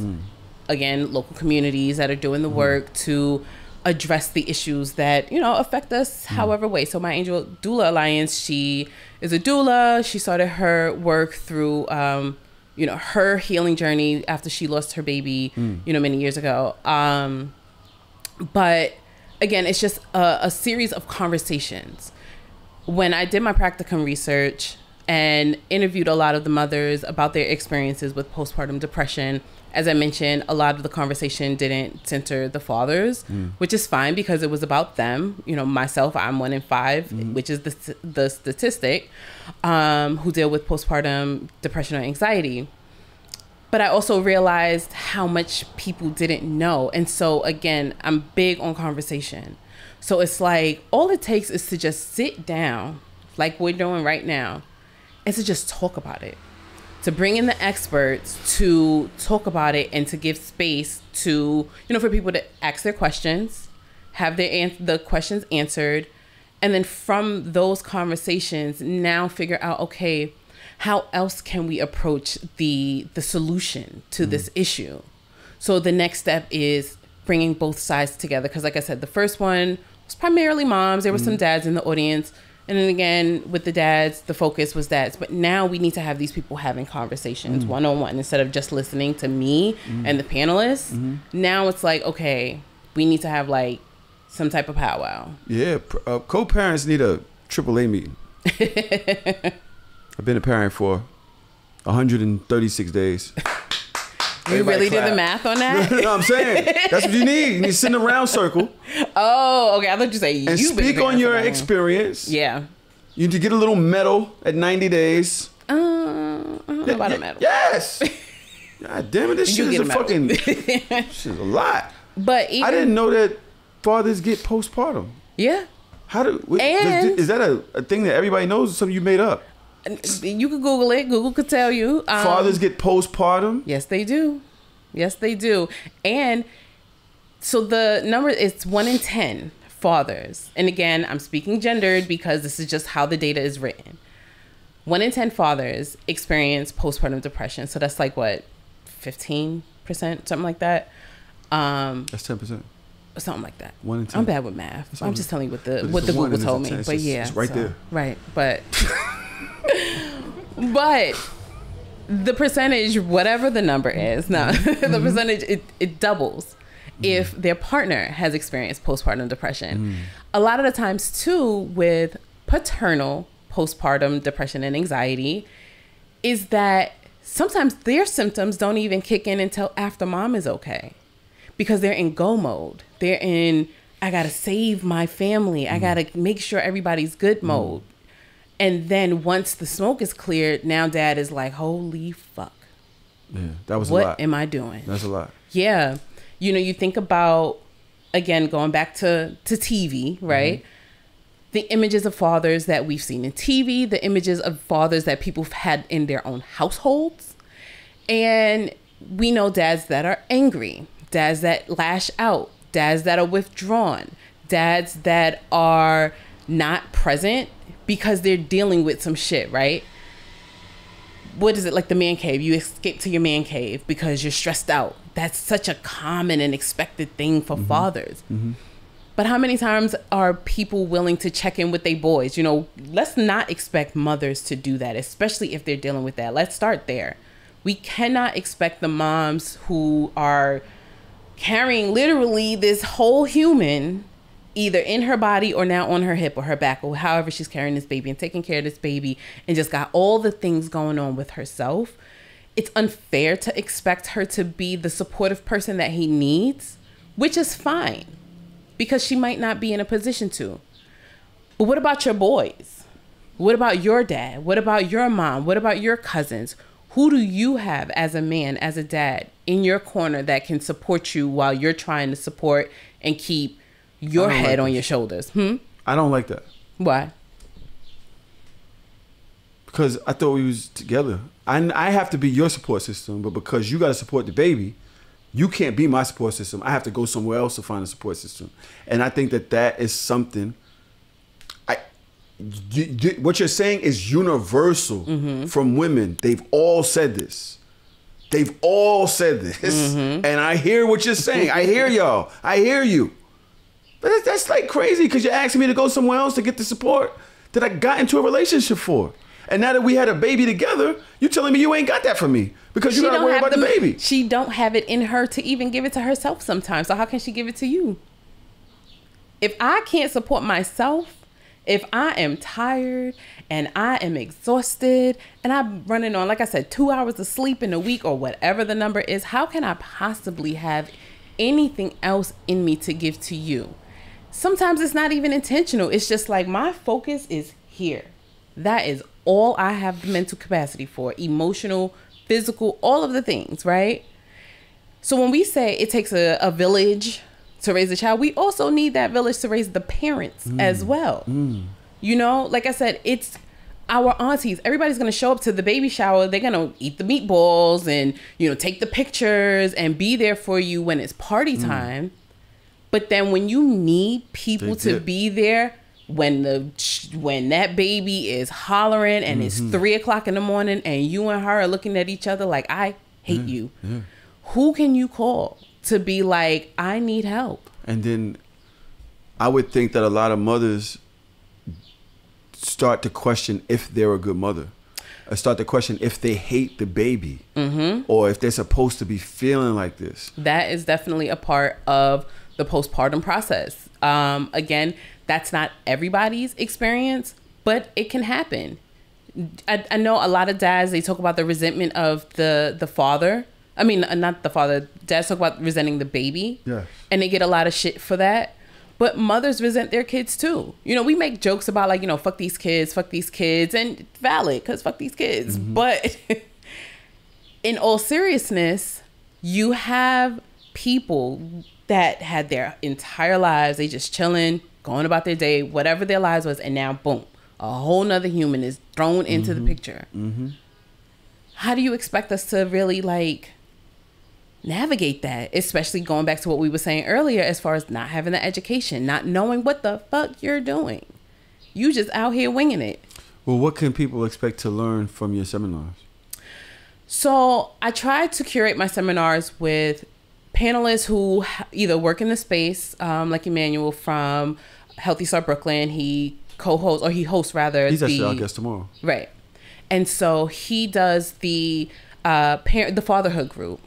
Again, local communities that are doing the work to address the issues that, you know, affect us however way. So My Angel Doula Alliance, she is a doula. She started her work through, you know, her healing journey after she lost her baby, you know, many years ago. But again, it's just a series of conversations. When I did my practicum research and interviewed a lot of the mothers about their experiences with postpartum depression, as I mentioned, a lot of the conversation didn't center the fathers, which is fine because it was about them. You know, myself, I'm 1 in 5, which is the statistic, who deal with postpartum depression or anxiety. But I also realized how much people didn't know. And so, again, I'm big on conversation. So it's like, all it takes is to just sit down, like we're doing right now, and to just talk about it. To bring in the experts to talk about it and to give space to, you know, for people to ask their questions, have the questions answered. And then from those conversations, now figure out, okay, how else can we approach the solution to this issue? So the next step is bringing both sides together. Because like I said, the first one was primarily moms. There were some dads in the audience. And then again, with the dads, the focus was dads. But now we need to have these people having conversations one-on-one instead of just listening to me and the panelists. Now it's like, okay, we need to have like some type of powwow. Yeah, co-parents need a AAA meeting. I've been a parent for 136 days. You really did the math on that? No, I'm saying that's what you need. You need to sit in a round circle. Oh, okay. I thought you say and speak on your experience. Yeah. You need to get a little medal at 90 days. I don't know about a medal. Yes. God damn it! This shit is a fucking. Shit is a lot. But I didn't know that fathers get postpartum. Yeah. Is that a thing that everybody knows? Or something you made up? You could Google it. Google could tell you. Fathers get postpartum? Yes, they do. Yes, they do. And so the number is 1 in 10 fathers. And again, I'm speaking gendered because this is just how the data is written. 1 in 10 fathers experience postpartum depression. So that's like what, 15%, something like that. That's 10%. Something like that. 1 in 10. I'm bad with math. I'm just telling you what the Google told me. But yeah, it's right there. Right, but but the percentage, whatever the number is, now the percentage it doubles if their partner has experienced postpartum depression. A lot of the times too with paternal postpartum depression and anxiety is that sometimes their symptoms don't even kick in until after mom is okay. Because they're in go mode. They're in, I gotta save my family. I gotta make sure everybody's good mode. And then once the smoke is cleared, now dad is like, holy fuck. Yeah, that was a lot. What am I doing? That's a lot. Yeah. You know, you think about, again, going back to TV, right? The images of fathers that we've seen in TV, the images of fathers that people have had in their own households. And we know dads that are angry, dads that lash out, dads that are withdrawn, dads that are not present because they're dealing with some shit, right? What is it, like the man cave? You escape to your man cave because you're stressed out. That's such a common and expected thing for fathers. But how many times are people willing to check in with their boys? You know, let's not expect mothers to do that, especially if they're dealing with that. Let's start there. We cannot expect the moms who are carrying literally this whole human either in her body or now on her hip or her back or however she's carrying this baby and taking care of this baby and just got all the things going on with herself. It's unfair to expect her to be the supportive person that he needs, which is fine because she might not be in a position to. But what about your boys? What about your dad? What about your mom? What about your cousins? Who do you have as a man, as a dad, in your corner that can support you while you're trying to support and keep your head on your shoulders? I don't like that. Why? Because I thought we was together. I have to be your support system, but because you got to support the baby, you can't be my support system. I have to go somewhere else to find a support system. And I think that is something. What you're saying is universal from women. They've all said this. And I hear what you're saying. I hear y'all. I hear you. But that's like crazy because you're asking me to go somewhere else to get the support that I got into a relationship for. And now that we had a baby together, you telling me you ain't got that for me because you got to worry about the baby. She don't have it in her to even give it to herself sometimes. So how can she give it to you? If I can't support myself, if I am tired and I am exhausted and I'm running on, like I said, 2 hours of sleep in a week or whatever the number is, how can I possibly have anything else in me to give to you? Sometimes it's not even intentional. It's just like my focus is here. That is all I have the mental capacity for, emotional, physical, all of the things, right? So when we say it takes a village to raise a child, we also need that village to raise the parents as well. You know, like I said, it's our aunties. Everybody's going to show up to the baby shower. They're going to eat the meatballs and, you know, take the pictures and be there for you when it's party time. But then when you need people to be there, when that baby is hollering and it's 3 o'clock in the morning and you and her are looking at each other like, I hate you. Who can you call to be like, I need help? And then I would think that a lot of mothers start to question if they're a good mother. Or start to question if they hate the baby or if they're supposed to be feeling like this. That is definitely a part of the postpartum process. Again, that's not everybody's experience, but it can happen. I know a lot of dads, they talk about the resentment of the father. I mean, not the father. Dads talk about resenting the baby. Yeah. And they get a lot of shit for that. But mothers resent their kids too. You know, we make jokes about like, you know, fuck these kids. And valid, because fuck these kids. But in all seriousness, you have people that had their entire lives, they just chilling, going about their day, whatever their lives was, and now boom, a whole nother human is thrown into the picture. How do you expect us to really like navigate that? Especially going back to what we were saying earlier, as far as not having the education, not knowing what the fuck you're doing. You just out here winging it. Well, what can people expect to learn from your seminars? So I try to curate my seminars with panelists who either work in the space, like Emmanuel from Healthy Start Brooklyn. He co-hosts, or he hosts rather. He's actually our guest tomorrow. Right. And so he does the fatherhood group.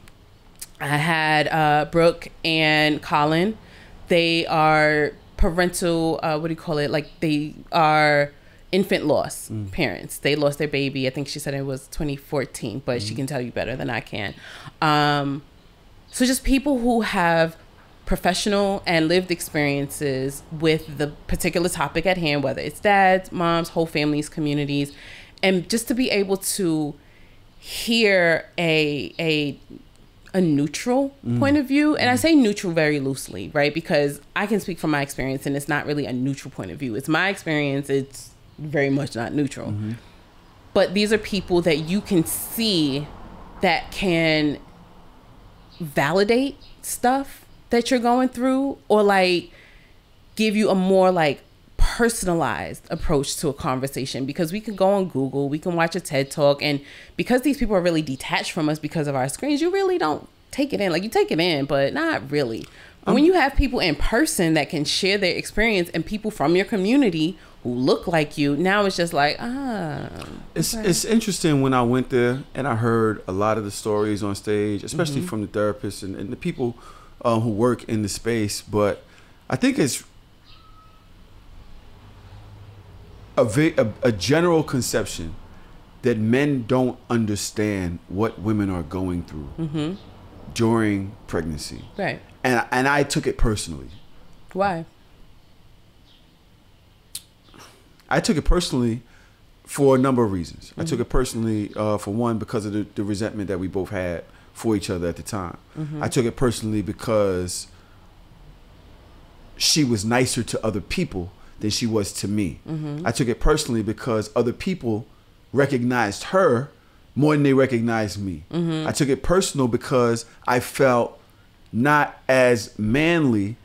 I had Brooke and Colin. They are parental, like they are infant loss parents. They lost their baby. I think she said it was 2014, but she can tell you better than I can. So just people who have professional and lived experiences with the particular topic at hand, whether it's dads, moms, whole families, communities, and just to be able to hear a neutral point of view. And I say neutral very loosely, right? Because I can speak from my experience and it's not really a neutral point of view. It's my experience. It's very much not neutral. But these are people that you can see that can validate stuff that you're going through, or like give you a more like personalized approach to a conversation. Because we can go on Google, we can watch a TED Talk, and because these people are really detached from us because of our screens, you really don't take it in. Like you take it in, but not really. When you have people in person that can share their experience, and people from your community who look like you, now it's just like, It's interesting when I went there and I heard a lot of the stories on stage, especially from the therapists and the people who work in the space. But I think it's a general conception that men don't understand what women are going through during pregnancy. Right. And I took it personally. Why? I took it personally for a number of reasons. I took it personally, for one, because of the resentment that we both had for each other at the time. I took it personally because she was nicer to other people than she was to me. I took it personally because other people recognized her more than they recognized me. I took it personal because I felt not as manly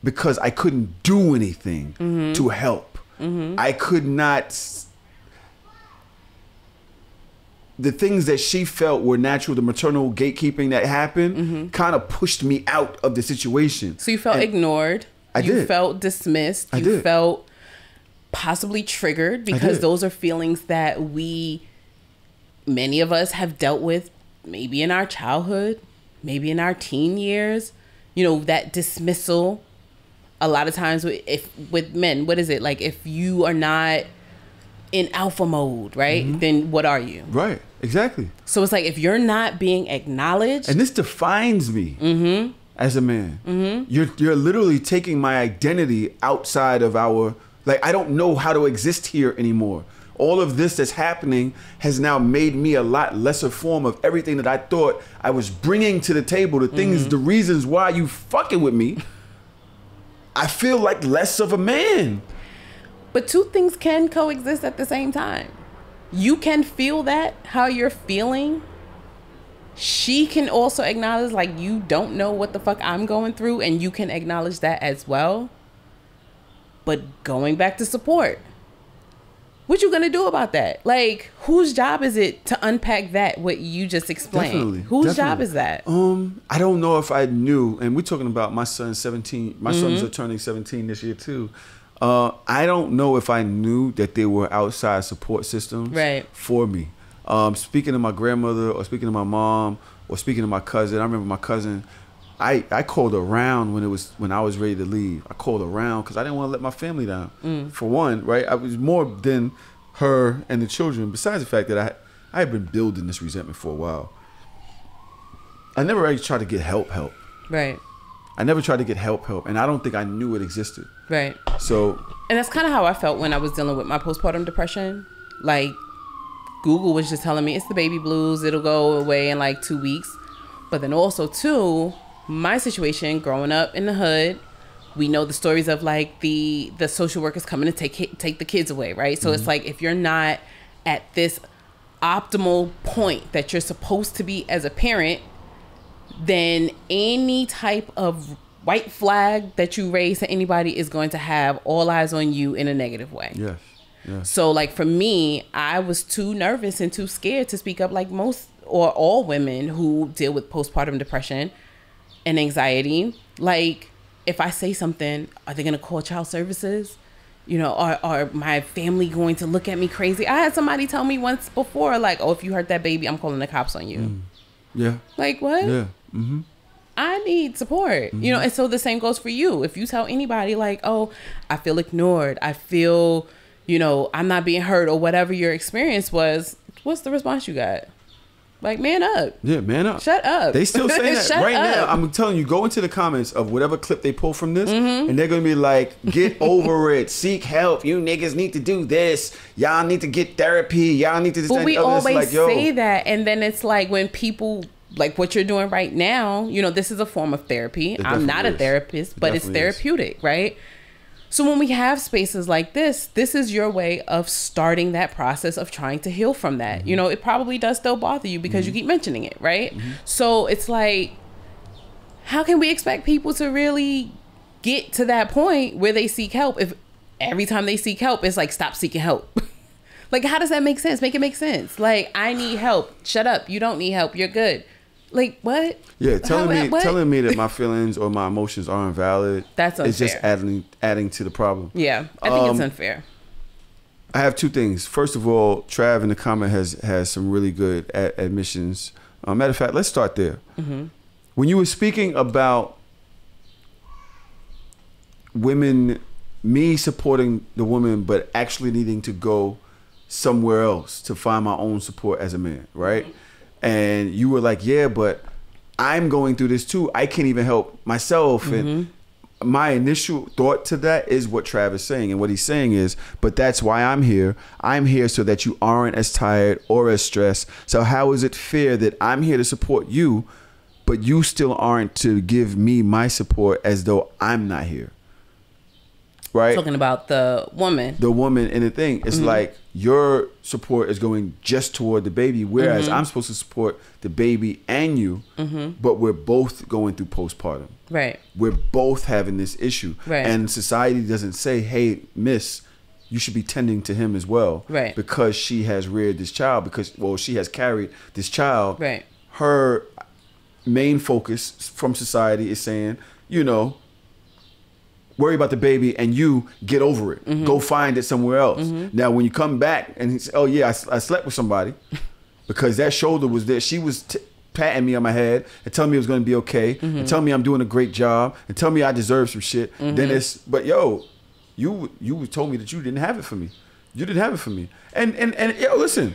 because I couldn't do anything to help. I could not. The things that she felt were natural, the maternal gatekeeping that happened, kind of pushed me out of the situation. So you felt ignored. You felt dismissed. You felt possibly triggered because those are feelings that many of us have dealt with maybe in our childhood, maybe in our teen years. You know, that dismissal. A lot of times with men, what is it? Like, if you are not in alpha mode, right? Then what are you? Right, exactly. So it's like, if you're not being acknowledged. And this defines me as a man. You're literally taking my identity outside of I don't know how to exist here anymore. All of this that's happening has now made me a lot lesser form of everything that I thought I was bringing to the table. The things, the reasons why you fucking with me. I feel like less of a man. But two things can coexist at the same time. You can feel that, how you're feeling. She can also acknowledge, like, you don't know what the fuck I'm going through, and you can acknowledge that as well. But going back to support, what you gonna do about that? Like, whose job is it to unpack that, what you just explained? Definitely. Whose job is that? I don't know if I knew, and we're talking about my son's 17. My sons are turning 17 this year too. I don't know if I knew that there were outside support systems for me. Speaking to my grandmother, or speaking to my mom, or speaking to my cousin. I remember my cousin, I called around when I was ready to leave. I called around because I didn't want to let my family down. For one, right? I was more than her and the children. Besides the fact that I had been building this resentment for a while. I never really tried to get help. Right. I never tried to get help, and I don't think I knew it existed. Right. So. And that's kind of how I felt when I was dealing with my postpartum depression. Like, Google was just telling me it's the baby blues. It'll go away in like 2 weeks. But then also too, my situation growing up in the hood, we know the stories of like the social workers coming to take the kids away, right? So it's like, if you're not at this optimal point that you're supposed to be as a parent, then any type of white flag that you raise to anybody is going to have all eyes on you in a negative way. Yes. Yes. So like for me, I was too nervous and too scared to speak up, like most or all women who deal with postpartum depression and anxiety. Like, if I say something, are they going to call child services? You know, are my family going to look at me crazy? I had somebody tell me once before, like, oh, if you hurt that baby, I'm calling the cops on you. Yeah. Like, what? Yeah. I need support. You know, and so the same goes for you. If you tell anybody like, oh, I feel ignored, I feel, you know, I'm not being heard, or whatever your experience was, what's the response you got? Like, man up. Yeah, man up. Shut up. They still saying that right now. I'm telling you, go into the comments of whatever clip they pull from this, and they're going to be like, get over it. Seek help. You niggas need to do this. Y'all need to get therapy. Y'all need to do this. But we always say that, and then it's like when people, like what you're doing right now, you know, this is a form of therapy. I'm not a therapist, but it's therapeutic, right? So when we have spaces like this is your way of starting that process of trying to heal from that. You know, it probably does still bother you because you keep mentioning it, right? So it's like, how can we expect people to really get to that point where they seek help if every time they seek help, it's like, stop seeking help? Like, how does that make sense? Make it make sense. Like, I need help. Shut up. You don't need help. You're good. Like, what? Yeah, telling me that my feelings or my emotions are invalid. That's unfair. It's just adding to the problem. Yeah, I think it's unfair. I have two things. First of all, Trav in the comment has some really good admissions. Matter of fact, let's start there. When you were speaking about women, me supporting the woman, but actually needing to go somewhere else to find my own support as a man, right? And you were like, yeah, but I'm going through this too. I can't even help myself. And my initial thought to that is what Travis is saying. And what he's saying is, but that's why I'm here. I'm here so that you aren't as tired or as stressed. So how is it fair that I'm here to support you, but you still aren't to give me my support as though I'm not here? Right? Talking about the woman. The woman in the thing. It's like your support is going just toward the baby, whereas I'm supposed to support the baby and you, but we're both going through postpartum. Right. We're both having this issue. Right. And society doesn't say, hey, miss, you should be tending to him as well. Right. Because she has reared this child, she has carried this child. Right. Her main focus from society is saying, you know, worry about the baby and you get over it. Go find it somewhere else. Now, when you come back and he says, oh yeah, I slept with somebody because that shoulder was there. She was patting me on my head and telling me it was going to be okay and telling me I'm doing a great job and telling me I deserve some shit. Then it's, but yo, you told me that you didn't have it for me. You didn't have it for me. And yo, listen,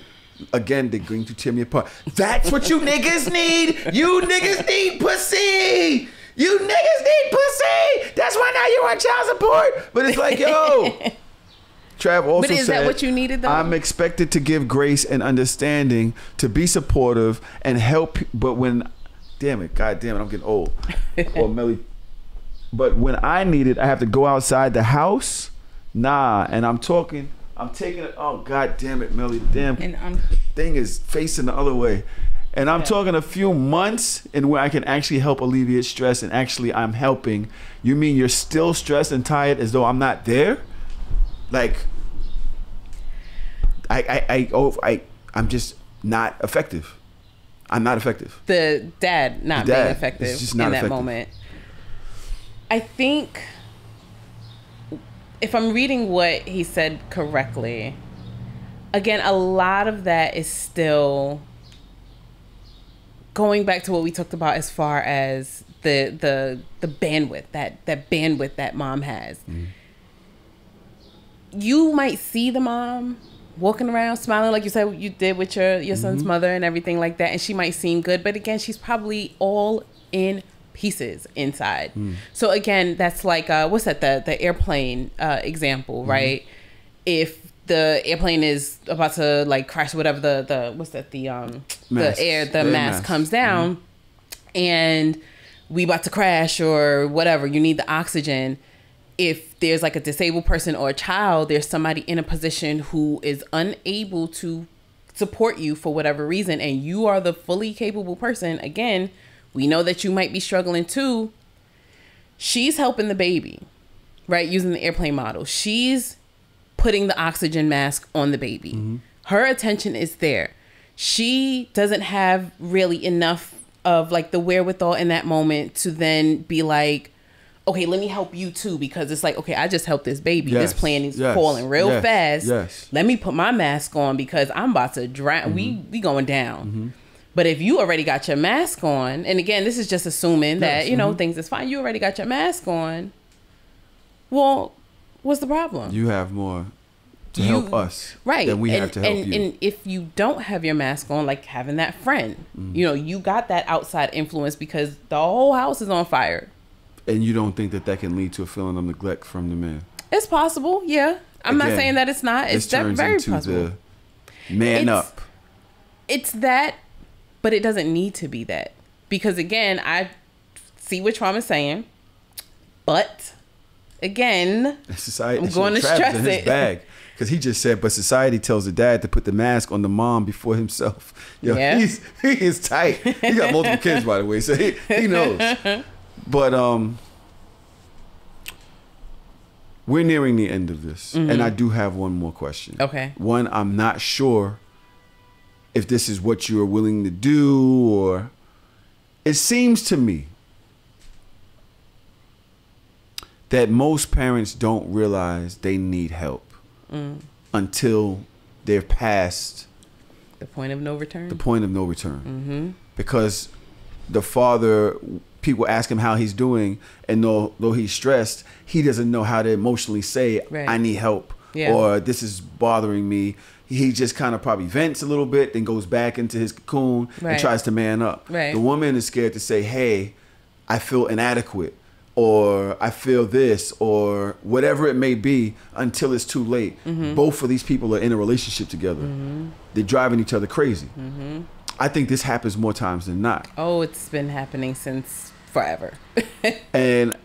again, they're going to tear me apart. That's what you niggas need. You niggas need pussy. You niggas need pussy. That's why now you're on child support. But it's like, yo. Trav also said, but is that what you needed though? I'm expected to give grace and understanding, to be supportive and help. But when, damn it, God damn it, I'm getting old. Or Melly. But when I need it, I have to go outside the house. Nah, and I'm taking it. Oh, God damn it, Melly. Damn thing is facing the other way. And I'm talking a few months in where I can actually help alleviate stress and actually I'm helping. You mean you're still stressed and tired as though I'm not there? Like, I'm just not effective. I'm not effective. The dad being effective is just not in that effective. moment. I think if I'm reading what he said correctly, again, a lot of that is still going back to what we talked about as far as the bandwidth, that bandwidth that mom has. You might see the mom walking around smiling like you said you did with your son's mother and everything like that, and she might seem good, but again, she's probably all in pieces inside. So again, that's like what's that, the airplane example, right? If the airplane is about to like crash, whatever, the what's that, the mask comes down and we about to crash or whatever, you need the oxygen. If there's like a disabled person or a child, there's somebody in a position who is unable to support you for whatever reason, and you are the fully capable person, again, we know that you might be struggling too. She's helping the baby, right? Using the airplane model. She's putting the oxygen mask on the baby. Her attention is there. She doesn't have really enough of like the wherewithal in that moment to then be like, okay, let me help you too, because it's like, okay, I just helped this baby. This plane is falling real fast. Let me put my mask on because I'm about to drown. We going down. But if you already got your mask on, and again, this is just assuming that, you know, things is fine. You already got your mask on. Well, what's the problem? You have more to help us than we have to help you. And if you don't have your mask on, like having that friend, you know, you got that outside influence because the whole house is on fire. And you don't think that can lead to a feeling of neglect from the man? It's possible, yeah. I'm not saying that it's not. It's very possible. Man up. It's that, but it doesn't need to be that. Because again, I see what Trauma's saying, but again, society, I'm going to stress in his bag. Because he just said, but society tells the dad to put the mask on the mom before himself. Yo, he is tight. He got multiple kids, by the way, so he knows. But we're nearing the end of this, and I do have one more question. Okay. One, I'm not sure if this is what you're willing to do, or it seems to me that most parents don't realize they need help until they're past the point of no return. The point of no return. Because the father, people ask him how he's doing, and though he's stressed, he doesn't know how to emotionally say, I need help, or this is bothering me. He just kind of probably vents a little bit, then goes back into his cocoon and tries to man up. The woman is scared to say, hey, I feel inadequate. or I feel this, or whatever it may be, until it's too late. Both of these people are in a relationship together. They're driving each other crazy. I think this happens more times than not. Oh, it's been happening since forever. And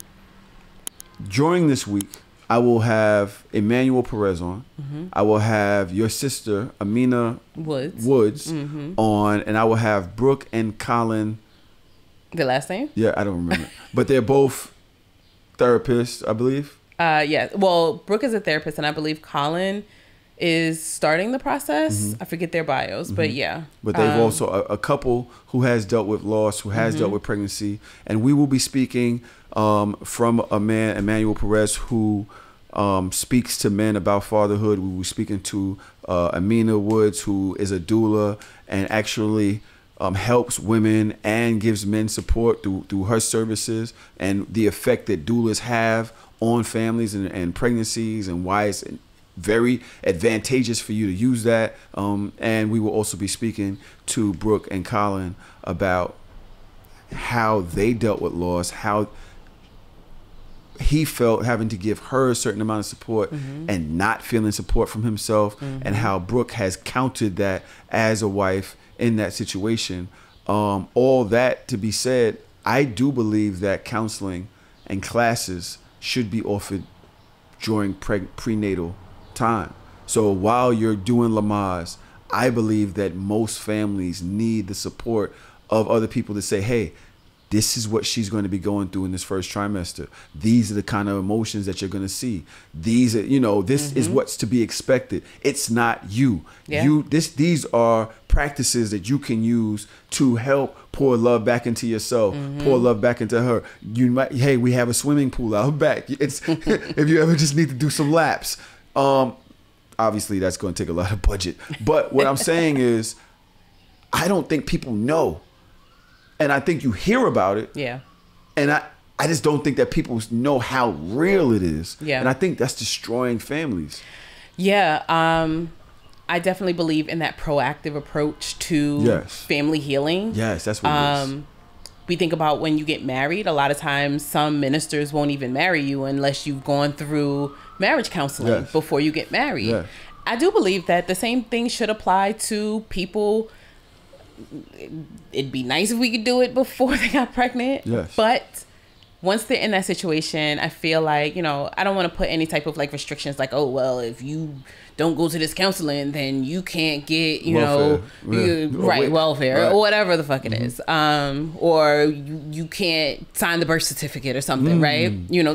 during this week, I will have Emmanuel Perez on. I will have your sister, Amina Woods on. And I will have Brooke and Colin. The last name? Yeah, I don't remember. But they're both therapists, I believe. Yeah. Well, Brooke is a therapist, and I believe Colin is starting the process. I forget their bios, but yeah. But they've also a couple who has dealt with loss, who has dealt with pregnancy, and we will be speaking from a man, Emmanuel Perez, who speaks to men about fatherhood. We will be speaking to Amina Woods, who is a doula and actually helps women and gives men support through her services, and the effect that doulas have on families and pregnancies, and why it's very advantageous for you to use that. And we will also be speaking to Brooke and Colin about how they dealt with loss, how he felt having to give her a certain amount of support and not feeling support from himself, and how Brooke has countered that as a wife in that situation. All that to be said, I do believe that counseling and classes should be offered during prenatal time. So while you're doing Lamaze, I believe that most families need the support of other people to say, hey, this is what she's going to be going through in this first trimester. These are the kind of emotions that you're going to see. These are, this is what's to be expected. It's not you. Yeah. These are practices that you can use to help pour love back into yourself, pour love back into her. Hey, we have a swimming pool out back. It's if you ever just need to do some laps. Obviously that's going to take a lot of budget. But what I'm saying is, I don't think people know. And I think you hear about it. Yeah. And I just don't think that people know how real it is. Yeah. And I think that's destroying families. Yeah. I definitely believe in that proactive approach to family healing. Yes, that's what it is. We think about when you get married, a lot of times some ministers won't even marry you unless you've gone through marriage counseling before you get married. Yes. I do believe that the same thing should apply to people. It'd be nice if we could do it before they got pregnant. Yes. But once they're in that situation, I feel like, I don't want to put any type of restrictions like, oh, well, if you don't go to this counseling, then you can't get, welfare or whatever the fuck it is. Or you can't sign the birth certificate or something, right?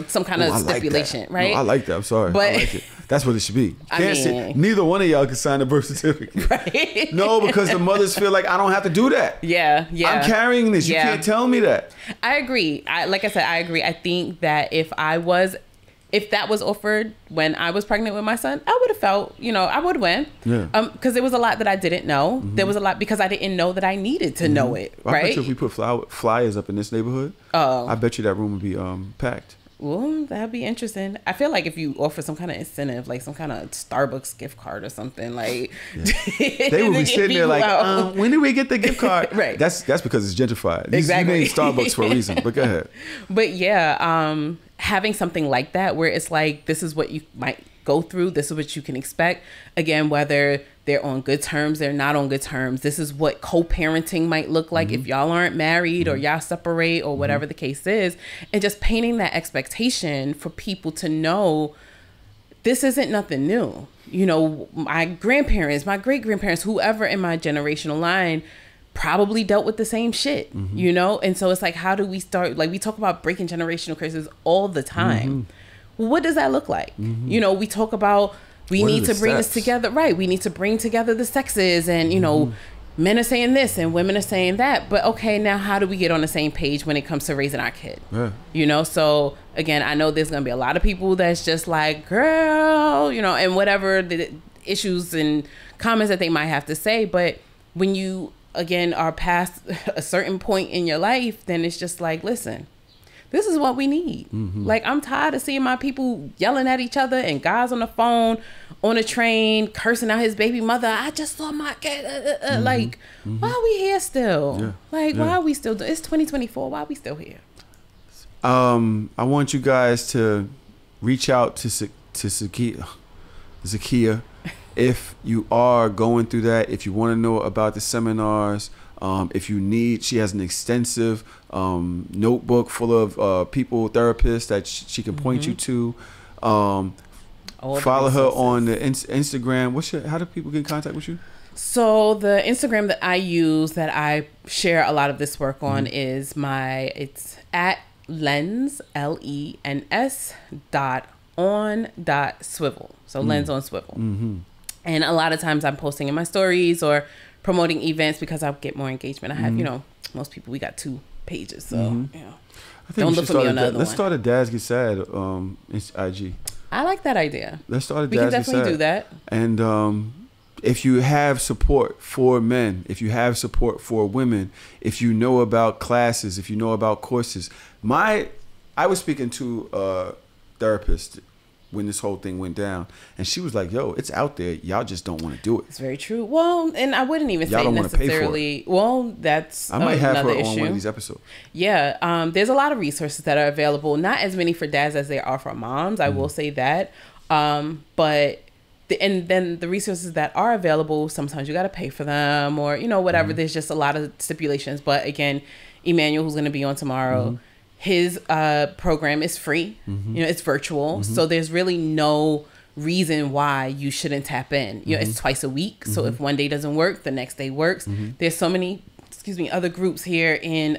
Some kind of stipulation, right? No, I like that. I'm sorry. But I like it. That's what it should be. Neither one of y'all can sign the birth certificate. Right? No, because the mothers feel like I don't have to do that. Yeah. I'm carrying this. You can't tell me that. I agree. Like I said, I agree. I think that if that was offered when I was pregnant with my son, I would have felt, I would win. Yeah. Because there was a lot that I didn't know. There was a lot because I didn't know that I needed to know it. Right. I bet you if we put flyers up in this neighborhood, I bet you that room would be packed. Well, that'd be interesting. I feel like if you offer some kind of incentive, like some kind of Starbucks gift card or something, like they would be sitting there like, when do we get the gift card? Right. That's because it's gentrified. Exactly. You named Starbucks for a reason. But go ahead. But yeah, having something like that where it's like, this is what you might go through. This is what you can expect. Again, whether they're on good terms, they're not on good terms. This is what co-parenting might look like if y'all aren't married or y'all separate or whatever the case is. And just painting that expectation for people to know this isn't nothing new. My grandparents, my great-grandparents, whoever in my generational line probably dealt with the same shit, And so it's like, how do we start? Like, we talk about breaking generational curses all the time. What does that look like? We talk about we need to bring this together. Right. We need to bring together the sexes and, men are saying this and women are saying that. But okay, now how do we get on the same page when it comes to raising our kid? Yeah. So again, I know there's going to be a lot of people that's just like, girl, and whatever the issues and comments that they might have to say. But when you, again, are past a certain point in your life, then it's just like, listen, this is what we need. Like, I'm tired of seeing my people yelling at each other and guys on the phone, on a train, cursing out his baby mother. I just saw my kid. Like, why are we here still? Yeah. Like, why are we still? It's 2024. Why are we still here? I want you guys to reach out to Zakiyah if you are going through that. If you want to know about the seminars, if you need, she has an extensive notebook full of therapists that she can point you to. Follow her on the Instagram. How do people get in contact with you? So the Instagram that I use, that I share a lot of this work on, is it's at lens, LENS .on.swivel. So lens on swivel. And a lot of times I'm posting in my stories or promoting events because I'll get more engagement. I have, most people, we got 2 pages. So, I think don't look for me on another one. Let's start a Dads Get Sad IG. I like that idea. Let's start a Dads Get Sad. We can definitely do that. And if you have support for men, if you have support for women, if you know about classes, if you know about courses. I was speaking to a therapist when this whole thing went down, and she was like, yo, it's out there, y'all just don't want to do it. It's very true. Well, and I wouldn't even say necessarily, well, that's I might have her issue. on one of these episodes. Yeah, there's a lot of resources that are available, not as many for dads as there are for moms, I will say that, but and then the resources that are available, sometimes you got to pay for them, or whatever. There's just a lot of stipulations. But again, Emmanuel, who's going to be on tomorrow, his program is free. It's virtual, so there's really no reason why you shouldn't tap in. It's twice a week, so if one day doesn't work, the next day works. There's so many other groups here in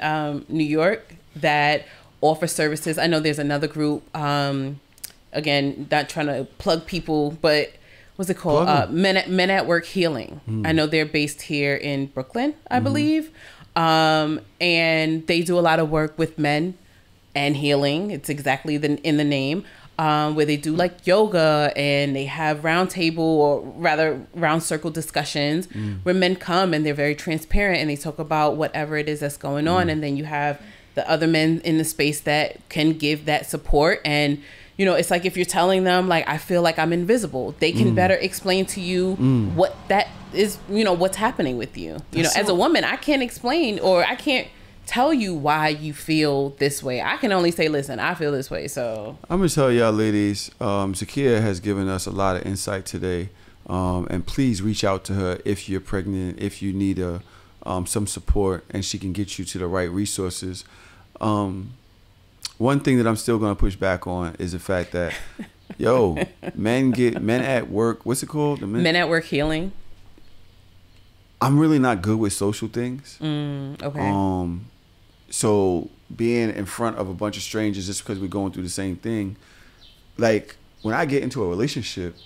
New York that offer services. I know there's another group, again, not trying to plug people, but what's it called? Men at Work Healing. I know they're based here in Brooklyn, I believe. And they do a lot of work with men and healing. It's exactly in the name, where they do like yoga, and they have round table, or rather round circle discussions where men come and they're very transparent and they talk about whatever it is that's going on. And then you have the other men in the space that can give that support. And it's like, if you're telling them, like, I feel like I'm invisible, they can better explain to you what that is, what's happening with you. As a woman, I can't explain, or I can't tell you why you feel this way. I can only say, listen, I feel this way. So I'm going to tell y'all ladies, Zakiyah has given us a lot of insight today. And please reach out to her if you're pregnant, if you need some support, and she can get you to the right resources. One thing that I'm still going to push back on is the fact that, men at work, what's it called? Men at Work Healing. I'm really not good with social things. Okay. So being in front of a bunch of strangers just because we're going through the same thing, like, when I get into a relationship,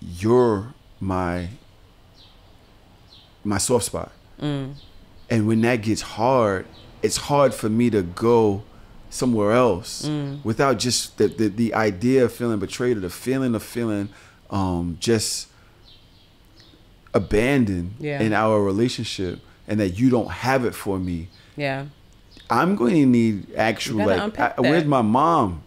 you're my soft spot. And when that gets hard, it's hard for me to go somewhere else without just the idea of feeling betrayed, or the feeling of feeling just abandoned in our relationship, and that you don't have it for me. I'm going to need actual, like, where's my mom?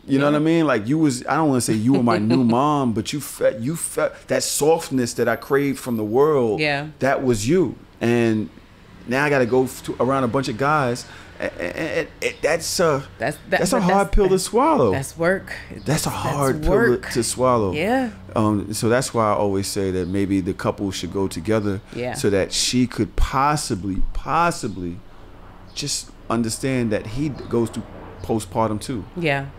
You know what I mean? Like, I don't want to say you were my new mom, but you felt that softness that I craved from the world. That was you. And now I got to go around a bunch of guys. And that's a hard pill to swallow. That's work. That's a hard pill to swallow. So that's why I always say that maybe the couple should go together, so that she could possibly just understand that he goes through postpartum too.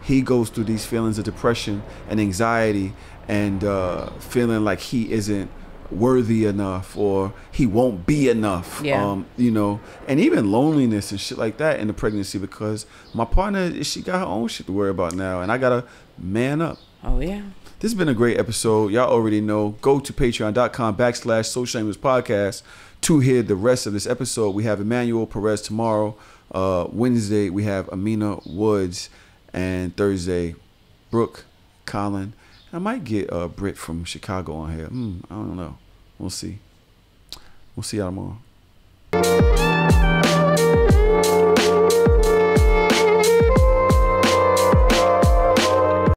He goes through these feelings of depression and anxiety, and feeling like he isn't worthy enough, or he won't be enough. And even loneliness and shit like that in the pregnancy, because my partner, she got her own shit to worry about now, and I gotta man up. This has been a great episode. Y'all already know. Go to patreon.com/So Shameless Podcast to hear the rest of this episode. We have Emmanuel, Perez tomorrow. Wednesday we have Amina Woods, and Thursday Brooke, Colin. I might get Britt from Chicago on here. I don't know. We'll see. We'll see y'all tomorrow.